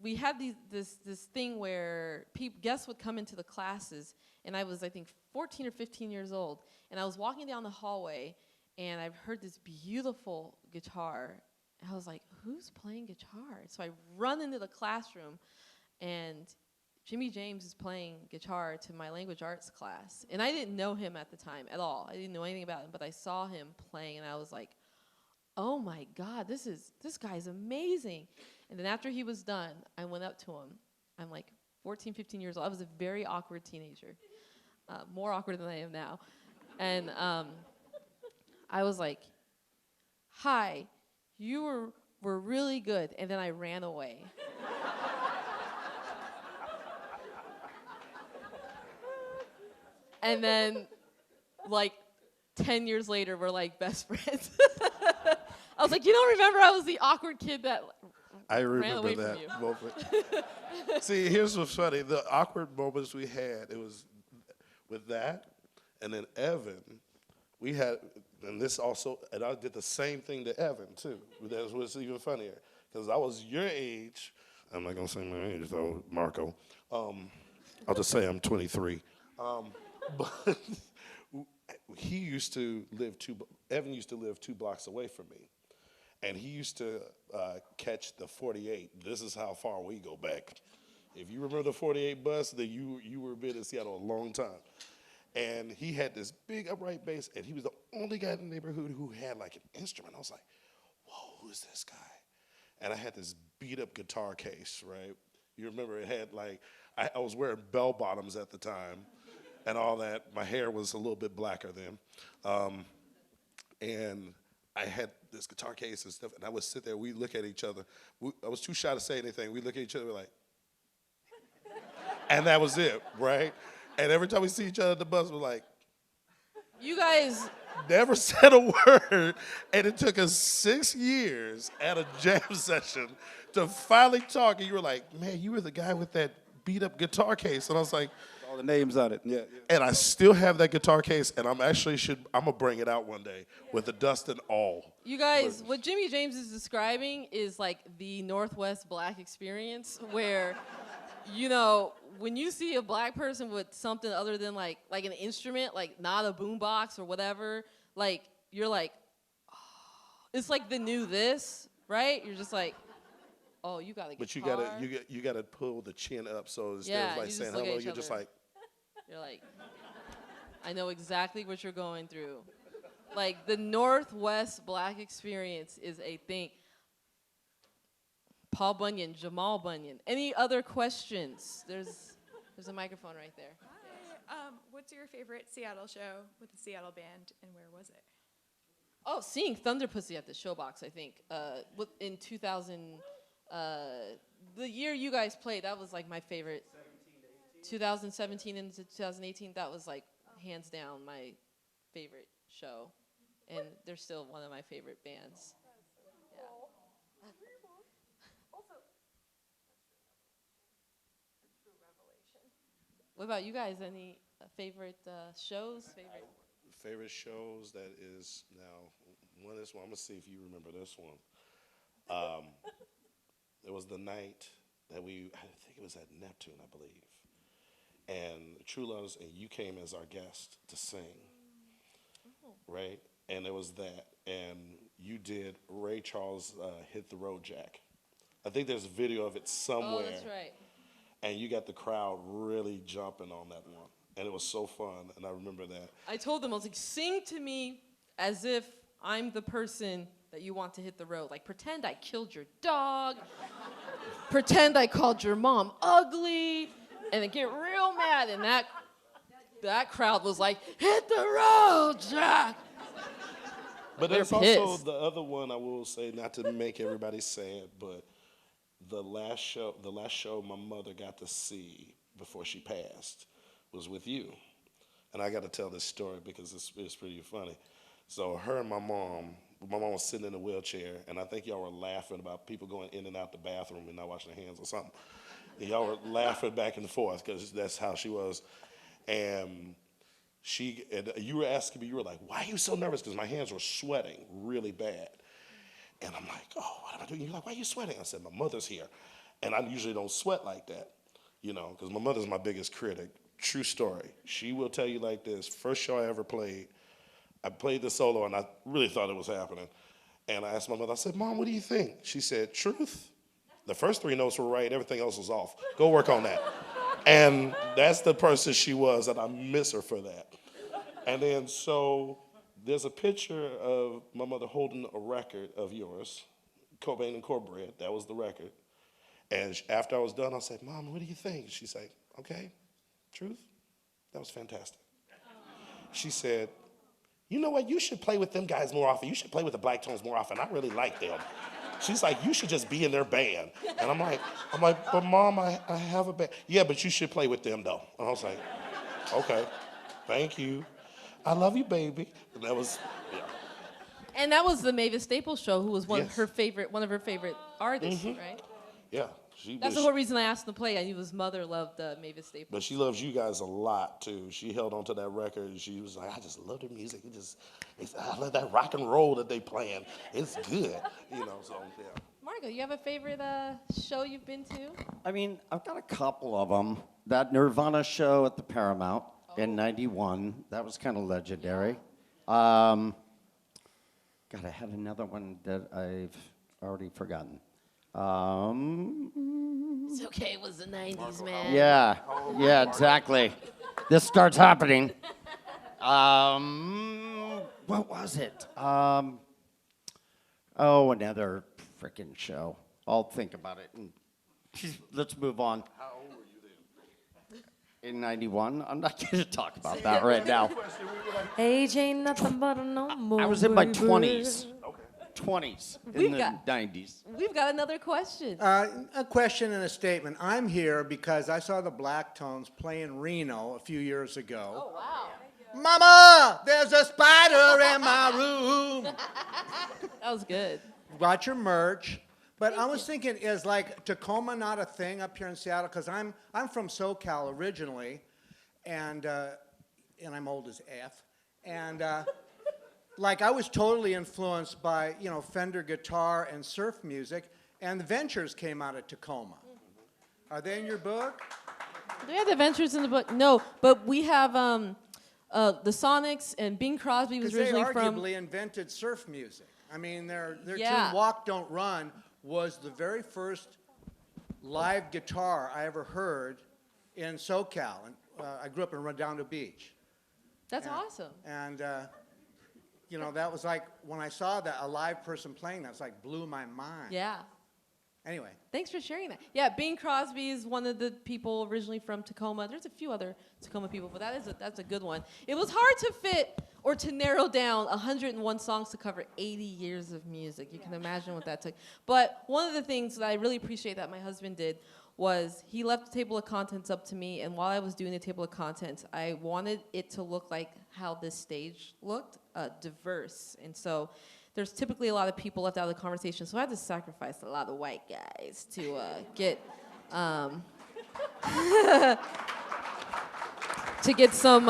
we had this thing where guests would come into the classes, and I was, I think, 14 or 15 years old, and I was walking down the hallway, and I've heard this beautiful guitar, and I was like, who's playing guitar? So I run into the classroom, and Jimmy James is playing guitar to my language arts class, and I didn't know him at the time at all. I didn't know anything about him, but I saw him playing, and I was like, oh my God, this guy's amazing. And then after he was done, I went up to him. I'm like 14, 15 years old. I was a very awkward teenager, more awkward than I am now. And I was like, hi, you were really good. And then I ran away. And then, like, 10 years later, we're like best friends. I was like, you don't remember I was the awkward kid that I ran away remember from you. that moment. See, here's what's funny. The awkward moments we had, it was with that, and then Evan, we had, and this also, and I did the same thing to Evan, too. That's what's even funnier. Because I was your age. I'm not going to say my age, though, Marco. I'll just say I'm 23. But he used to live Evan used to live 2 blocks away from me. And he used to catch the 48. This is how far we go back. If you remember the 48 bus, then you were been in Seattle a long time. And he had this big upright bass, and he was the only guy in the neighborhood who had like an instrument. I was like, whoa, who's this guy? And I had this beat up guitar case, right? You remember it had like, I was wearing bell bottoms at the time and all that. My hair was a little bit blacker then. And I had this guitar case and stuff, and I would sit there, we'd look at each other. I was too shy to say anything. We'd look at each other, we're like, and that was it, right? And every time we see each other at the bus, we're like, You guys, never said a word, and it took us 6 years at a jam session to finally talk, and you were like, man, you were the guy with that beat-up guitar case, and I was like, All the names on it, yeah. and I still have that guitar case, and I'm gonna bring it out one day with the dust and all. you guys, what Jimmy James is describing is like the Northwest Black experience, where, you know, when you see a black person with something other than like an instrument, like not a boombox or whatever, like you're like, oh, it's like the new this, right? You're just like, oh, you got a guitar. But you gotta pull the chin up, so instead Yeah, of like you saying just look at hello, each you're just other. like, You're like, I know exactly what you're going through. Like, the Northwest Black experience is a thing. Paul Bunyan, Jamal Bunyan. Any other questions? There's a microphone right there. Hi. What's your favorite Seattle show with the Seattle band, and where was it? Oh, seeing Thunder Pussy at the Showbox, I think, in 2000, the year you guys played, that was like my favorite. 2017 into 2018, that was like hands down my favorite show, and they're still one of my favorite bands. Yeah. What about you guys? Any favorite shows? Favorite shows that is now, one is one. I'm gonna see if you remember this one. It was the night that I think it was at Neptune, I believe. And True Loves, and you came as our guest to sing, right? And it was that, and you did Ray Charles' Hit the Road Jack. I think there's a video of it somewhere. Oh, that's right. And you got the crowd really jumping on that one. And it was so fun, and I remember that. I told them, I was like, sing to me as if I'm the person that you want to hit the road. Like, pretend I killed your dog. Pretend I called your mom ugly. And then get real mad. And that crowd was like, hit the road, Jack. But They're there's also pissed. the other one, I will say, not to make everybody sad, but the last show my mother got to see before she passed was with you. And I got to tell this story because it's pretty funny. So her and my mom was sitting in a wheelchair, and I think y'all were laughing about people going in and out the bathroom and not washing their hands or something. And y'all were laughing back and forth because that's how she was. And you were asking me, you were like, why are you so nervous? Because my hands were sweating really bad. And I'm like, oh, what am I doing? You're like, why are you sweating? I said, my mother's here. And I usually don't sweat like that, because my mother's my biggest critic. True story. She will tell you like this. First show I ever played, I played the solo, and I really thought it was happening. And I asked my mother, I said, Mom, what do you think? She said, truth. The first 3 notes were right. Everything else was off. Go work on that. And that's the person she was, and I miss her for that. And then so there's a picture of my mother holding a record of yours, Cobain and Cornbread. That was the record. And after I was done, I said, Mom, what do you think? She said, okay, truth, that was fantastic. She said, you know what, you should play with them guys more often. You should play with the Black Tones more often. I really like them. She's like, you should just be in their band. And I'm like, but Mom, I have a band. Yeah, but you should play with them though. And I was like, okay, thank you. I love you, baby. And that was, yeah. And that was the Mavis Staples show, who was one Yes. of her favorite artists, right? Yeah. That's the whole reason I asked him to play. I knew his mother loved Mavis Staples. But she loves you guys a lot too. She held on to that record. And she was like, I just love their music. I love that rock and roll that they playing. It's good, So yeah. Margo, you have a favorite show you've been to? I mean, I've got a couple of them. That Nirvana show at the Paramount in '91, that was kind of legendary. God, I had another one that I've already forgotten. It's okay, it was the 90s, man. Yeah, exactly. This starts happening. What was it? Another freaking show. I'll think about it. And let's move on. How old were you then? In '91, I'm not going to talk about that right now. Age ain't nothing but a number. I was in my baby. 20s. 20s in the 90s. We've got another question. A question and a statement. I'm here because I saw the Black Tones play in Reno a few years ago. Oh, wow. Mama, there's a spider in my room. That was good. Got your merch. But I was thinking, is like Tacoma not a thing up here in Seattle? Because I'm from SoCal originally, and I'm old as F. And like I was totally influenced by Fender guitar and surf music, and the Ventures came out of Tacoma. Are they in your book? Do we have the Ventures in the book? No, but we have the Sonics, and Bing Crosby was Because they originally from. arguably invented surf music. I mean, their Yeah. tune "Walk Don't Run" was the very first live guitar I ever heard in SoCal. And I grew up in Redondo Beach. That's Yeah. awesome. And that was like when I saw that a live person playing that, it's like blew my mind. Yeah. Anyway, Thanks for sharing that. Yeah, Bing Crosby is one of the people originally from Tacoma. There's a few other Tacoma people, but that's a good one. It was hard to fit or to narrow down 101 songs to cover 80 years of music. You can imagine what that took. But one of the things that I really appreciate that my husband did was he left the table of contents up to me, and while I was doing the table of contents, I wanted it to look like how this stage looked, diverse. And so there's typically a lot of people left out of the conversation, so I had to sacrifice a lot of white guys to get to get some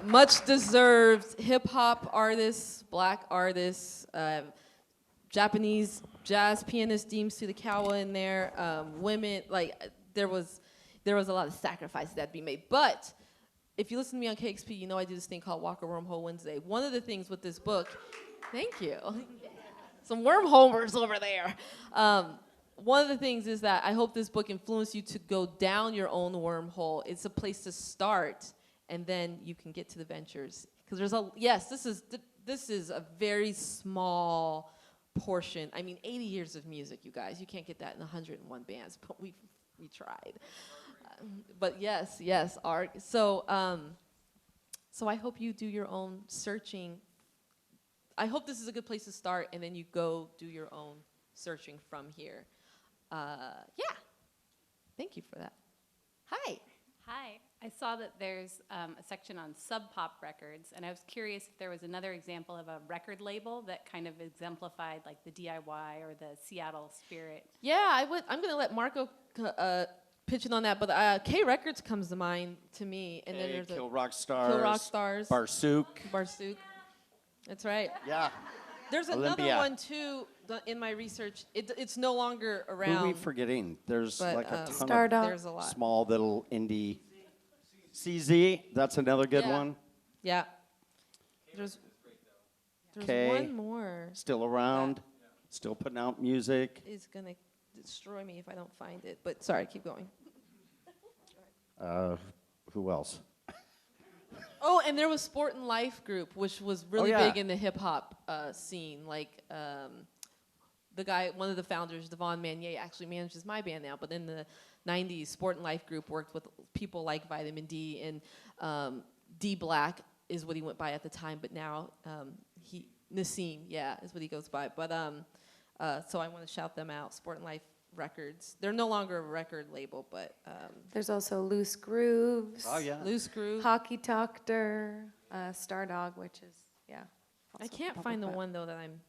much deserved hip hop artists, black artists, Japanese jazz pianist Deem Sudakawa in there, women. Like there was a lot of sacrifices that had to be made. But if you listen to me on KEXP, you know I do this thing called Walker Wormhole Wednesday. One of the things with this book, thank you, some wormholers over there. One of the things is that I hope this book influenced you to go down your own wormhole. It's a place to start, and then you can get to the ventures. Because this is a very small portion. I mean, 80 years of music, you guys. You can't get that in 101 bands, but we tried. But yes, art. So I hope you do your own searching. I hope this is a good place to start, and then you go do your own searching from here. Yeah. Thank you for that. Hi. Hi. I saw that there's a section on Sub Pop records, and I was curious if there was another example of a record label that kind of exemplified like the DIY or the Seattle spirit. Yeah, I'm going to let Marco pitch in on that, but K Records comes to mind to me, and then there's Kill Rock Stars. Kill Rock Stars. Barsook. That's right. Yeah. There's Olympia. another one too in my research. It's no longer Who around. are we forgetting? There's but, like a ton Stardust. There's a of lot. small little indie. CZ, that's another good Yeah. one. Yeah. There's K. one more. Still around, still putting out music. Is gonna destroy me if I don't find it. But sorry, keep going. Who else? Oh, and there was Sport and Life Group, which was really yeah. big in the hip hop scene. Like the guy, one of the founders, Devon Manier, actually manages my band now. But in the 90s, Sport and Life Group worked with people like Vitamin D, and D Black is what he went by at the time. But now Nassim, is what he goes by. But so I want to shout them out. Sport and Life Records. They're no longer a record label, but There's also Loose Grooves. Oh yeah. Loose Groove. Hockey Doctor, Stardog, which is, I also can't public, find the but- one though that I'm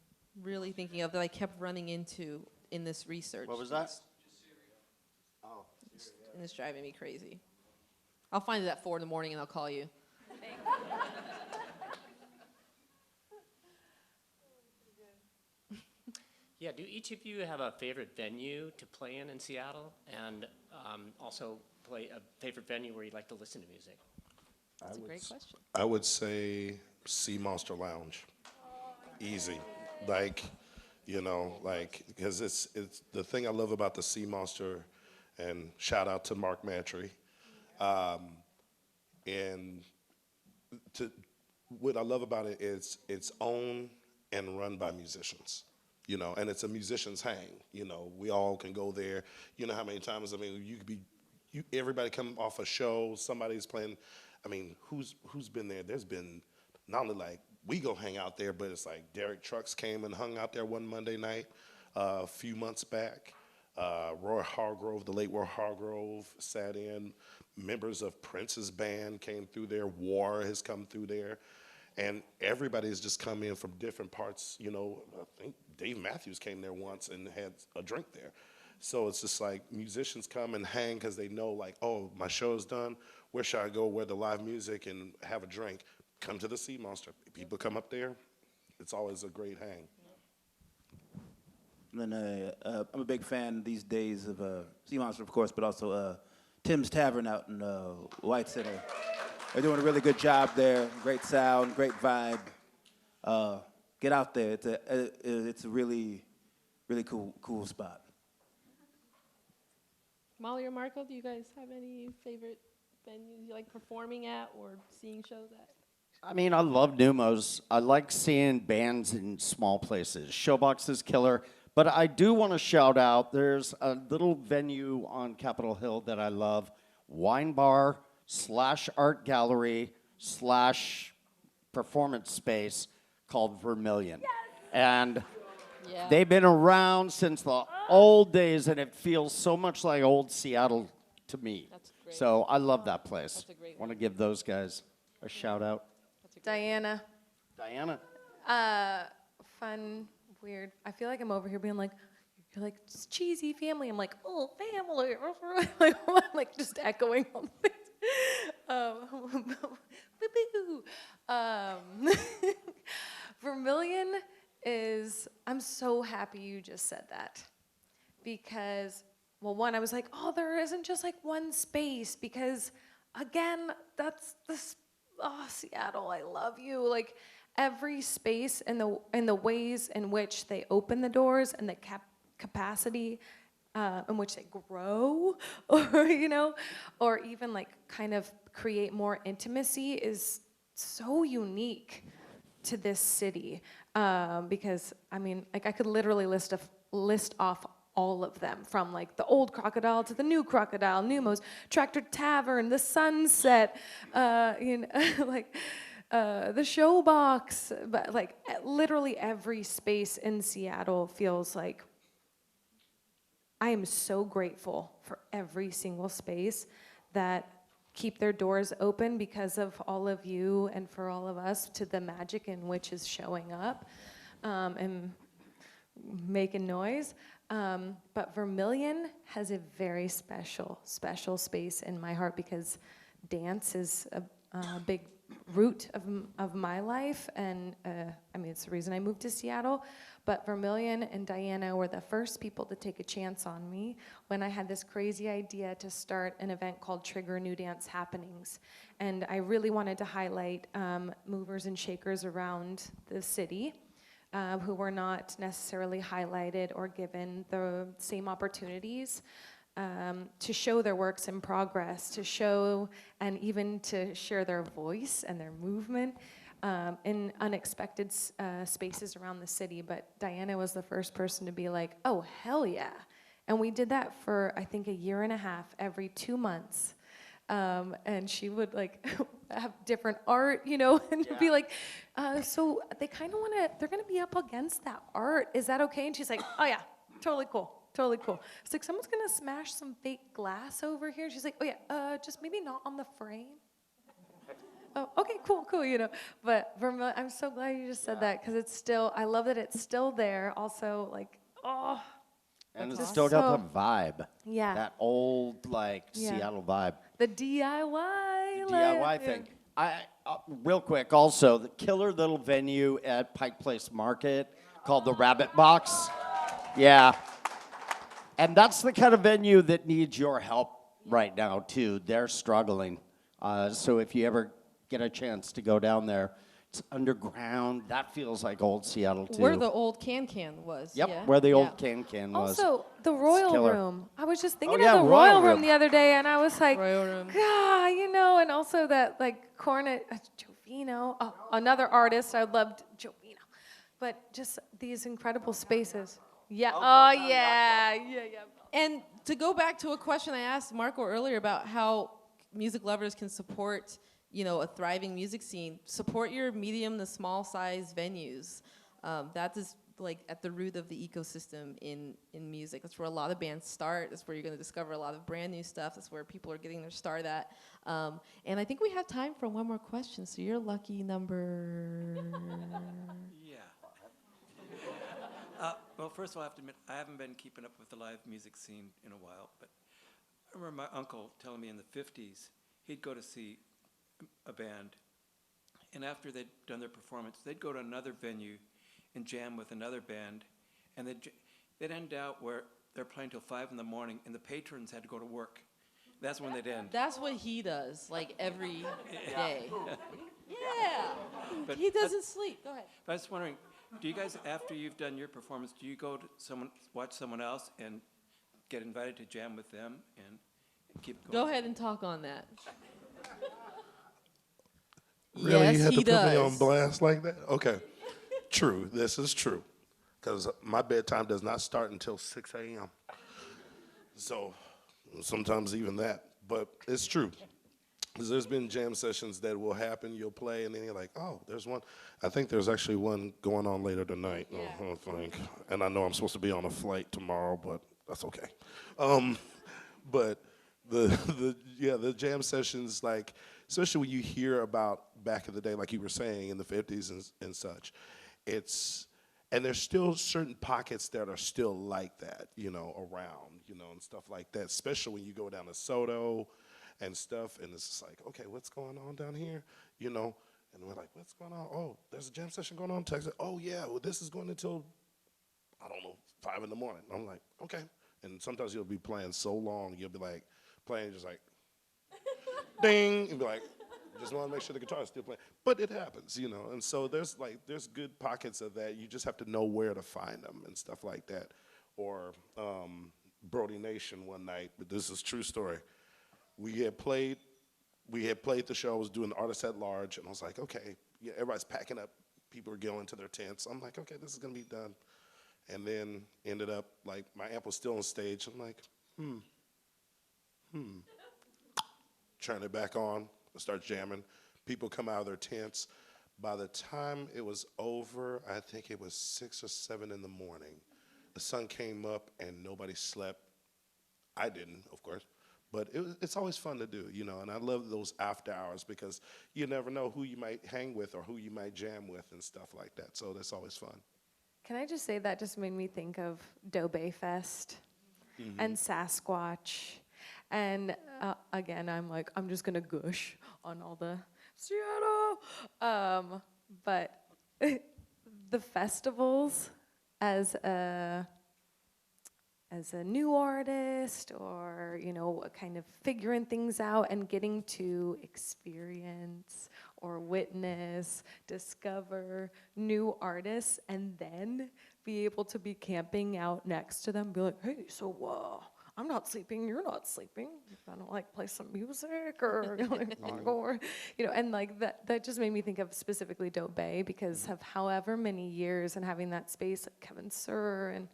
really thinking of that I kept running into in this research. What was that? And it's driving me crazy. I'll find it at 4 in the morning and I'll call you. Yeah, do each of you have a favorite venue to play in Seattle? And also play a favorite venue where you like to listen to music? That's a great question. I would say Sea Monster Lounge. Easy. Because it's the thing I love about the Sea Monster, and shout out to Mark Mantry. And what I love about it is it's owned and run by musicians. And it's a musician's hang. We all can go there. You know how many times, you could be, everybody come off a show, somebody's playing. Who's been there? There's been not only like we go hang out there, but it's like Derek Trucks came and hung out there one Monday night a few months back. Roy Hargrove, the late Roy Hargrove, sat in. Members of Prince's band came through there. War has come through there. And everybody's just come in from different parts. I think Dave Matthews came there once and had a drink there. So it's just like musicians come and hang because they know, like, oh, my show's done. Where should I go where the live music and have a drink? Come to the Sea Monster. People come up there. It's always a great hang. And then I'm a big fan these days of Sea Monster, of course, but also Tim's Tavern out in White Center. They're doing a really good job there. Great sound, great vibe. Get out there. It's a really, really cool spot. Molly or Marco, do you guys have any favorite venues you like performing at or seeing shows at? I love Numos. I like seeing bands in small places. Showbox is killer. But I do want to shout out, there's a little venue on Capitol Hill that I love, wine bar / art gallery / performance space called Vermilion. Yes. And they've been around since the old days, and it feels so much like old Seattle to me. That's great. So I love that place. That's a great Want to give those guys a shout out. Diana. Fun, weird. I feel like I'm over here being like, you're like, it's cheesy family. I'm like, oh, family. like just echoing all the things. Boo-boo. Vermilion is, I'm so happy you just said that. Because, well, one, I was like, oh, there isn't just like one space. Because, again, that's this, oh, Seattle, I love you. Like, every space and the ways in which they open the doors and the capacity in which they grow, or, you know, or even like kind of create more intimacy is so unique to this city. Because, I mean, like I could literally list off all of them, from like the old Crocodile to the new Crocodile, Nemo's, Tractor Tavern, the Sunset, you know, like the Showbox, but like literally every space in Seattle feels like I am so grateful for every single space that keep their doors open because of all of you and for all of us, to the magic in which is showing up and making noise. But Vermilion has a very special space in my heart because dance is a big root of my life, and I mean, it's the reason I moved to Seattle. But Vermilion and Diana were the first people to take a chance on me when I had this crazy idea to start an event called Trigger New Dance Happenings. And I really wanted to highlight movers and shakers around the city who were not necessarily highlighted or given the same opportunities to show their works in progress, to show and even to share their voice and their movement in unexpected spaces around the city. But Diana was the first person to be like, oh, hell yeah. And we did that for, I think, a year and a half, every 2 months. And she would like have different art, you know, and be like, so they kind of want to, they're going to be up against that art. Is that okay? And she's like, oh yeah, totally cool. Totally cool. It's like, someone's going to smash some fake glass over here. She's like, oh yeah, just maybe not on the frame. Oh, okay, cool, you know. But Vermilion, I'm so glad you just said that, because it's still, I love that it's still there. Also, like, oh. And it's just still so, got the vibe. Yeah. That old, like, Seattle vibe. The DIY. The DIY thing. Real quick, also, the killer little venue at Pike Place Market called the Rabbit Box. Yeah. And that's the kind of venue that needs your help right now, too. They're struggling. So if you ever get a chance to go down there, it's underground. That feels like old Seattle, too. Where the old Can was. Yep, yeah? where the old Can was. Also, the Royal Room. I was just thinking yeah, of the Royal Royal Room Room the other day, and I was like, Royal Room. God, you know, and also that, like, Cornet, Jovino, another artist. I loved Jovino. But just these incredible spaces. Yeah. Oh, yeah. And to go back to a question I asked Marco earlier about how music lovers can support, you know, a thriving music scene, support your medium to small size venues. That is like at the root of the ecosystem in music. That's where a lot of bands start. That's where you're going to discover a lot of brand new stuff. That's where people are getting their start at. And I think we have time for one more question. So you're lucky number. Yeah. Well, first of all, I have to admit, I haven't been keeping up with the live music scene in a while, but I remember my uncle telling me in the 50s, he'd go to see a band, and after they'd done their performance, they'd go to another venue and jam with another band, and they'd end out where they're playing till 5 in the morning, and the patrons had to go to work. That's when they'd end. That's what he does, like every day. Yeah. But He doesn't sleep. Go ahead. But I was wondering, do you guys, after you've done your performance, do you go to watch someone else and get invited to jam with them and keep going? Go ahead and talk on that. Really, Yes, you had he to put me on does. blast like that? Okay. True. This is true. Because my bedtime does not start until 6 a.m. So sometimes even that. But it's true. 'Cause there's been jam sessions that will happen. You'll play, and then you're like, oh, there's one. I think there's actually one going on later tonight. Yeah. I think. And I know I'm supposed to be on a flight tomorrow, but that's okay. But the jam sessions, like, especially when you hear about back in the day, like you were saying, in the 50s and such, and there's still certain pockets that are still like that, you know, around, you know, and stuff like that, especially when you go down to Soto and stuff, and it's just like, okay, what's going on down here, you know? And we're like, what's going on? Oh, there's a jam session going on. Texas. Oh yeah, well this is going until, I don't know, 5 in the morning. I'm like, okay. And sometimes you'll be playing so long, you'll be like playing just like, ding, and be like, just want to make sure the guitar is still playing. But it happens, you know. And so there's good pockets of that. You just have to know where to find them and stuff like that. Or Brody Nation one night, but this is a true story. We had played the show. I was doing the Artist at Large, and I was like, okay, yeah, everybody's packing up. People are going to their tents. I'm like, okay, this is gonna be done. And then ended up like my amp was still on stage. I'm like, turn it back on. I start jamming. People come out of their tents. By the time it was over, I think it was 6 or 7 in the morning. The sun came up and nobody slept. I didn't, of course. But it's always fun to do, you know, and I love those after hours because you never know who you might hang with or who you might jam with and stuff like that. So that's always fun. Can I just say that just made me think of Dobe Fest and Sasquatch. And again, I'm just going to gush on all the Seattle. But the festivals as a new artist or, you know, kind of figuring things out and getting to experience or witness, discover new artists, and then be able to be camping out next to them, be like, hey, so I'm not sleeping, you're not sleeping. I don't like play some music or or you know, and like that just made me think of specifically Dope Bay because of however many years and having that space, like Kevin Sir and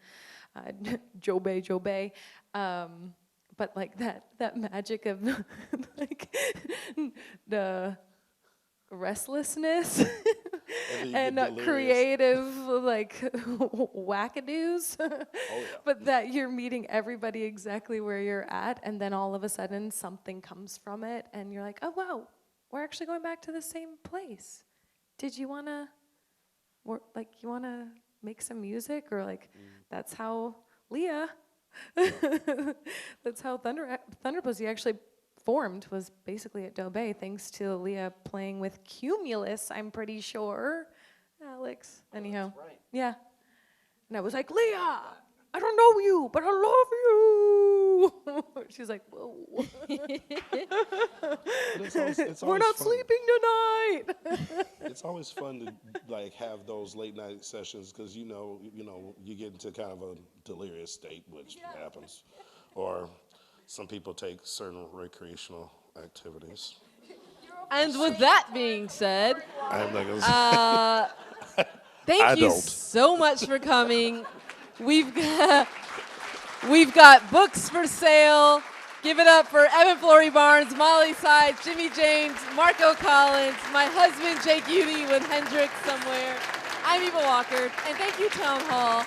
Joe Bay, but like that magic of like the restlessness and creative like wackadoos, but that you're meeting everybody exactly where you're at, and then all of a sudden something comes from it, and you're like, oh wow, we're actually going back to the same place. Did you wanna make some music, or like that's how Leah, that's how Thunder Pussy actually formed, was basically at Dobe, thanks to Leah playing with Cumulus, I'm pretty sure. Alex, anyhow. That's right. Yeah. And I was like, Leah, I don't know you, but I love you. She's like, whoa. We're not sleeping tonight. It's always fun to like have those late night sessions because you know you get into kind of a delirious state, which happens, or some people take certain recreational activities. And with that being said, I'm not gonna thank you so much for coming. We've got books for sale. Give it up for Eva FLory-Barnes, Molly Sides, Jimmy James, Marco Collins, my husband Jake Uitti with Hendrix somewhere. I'm Eva Walker, and thank you, Town Hall.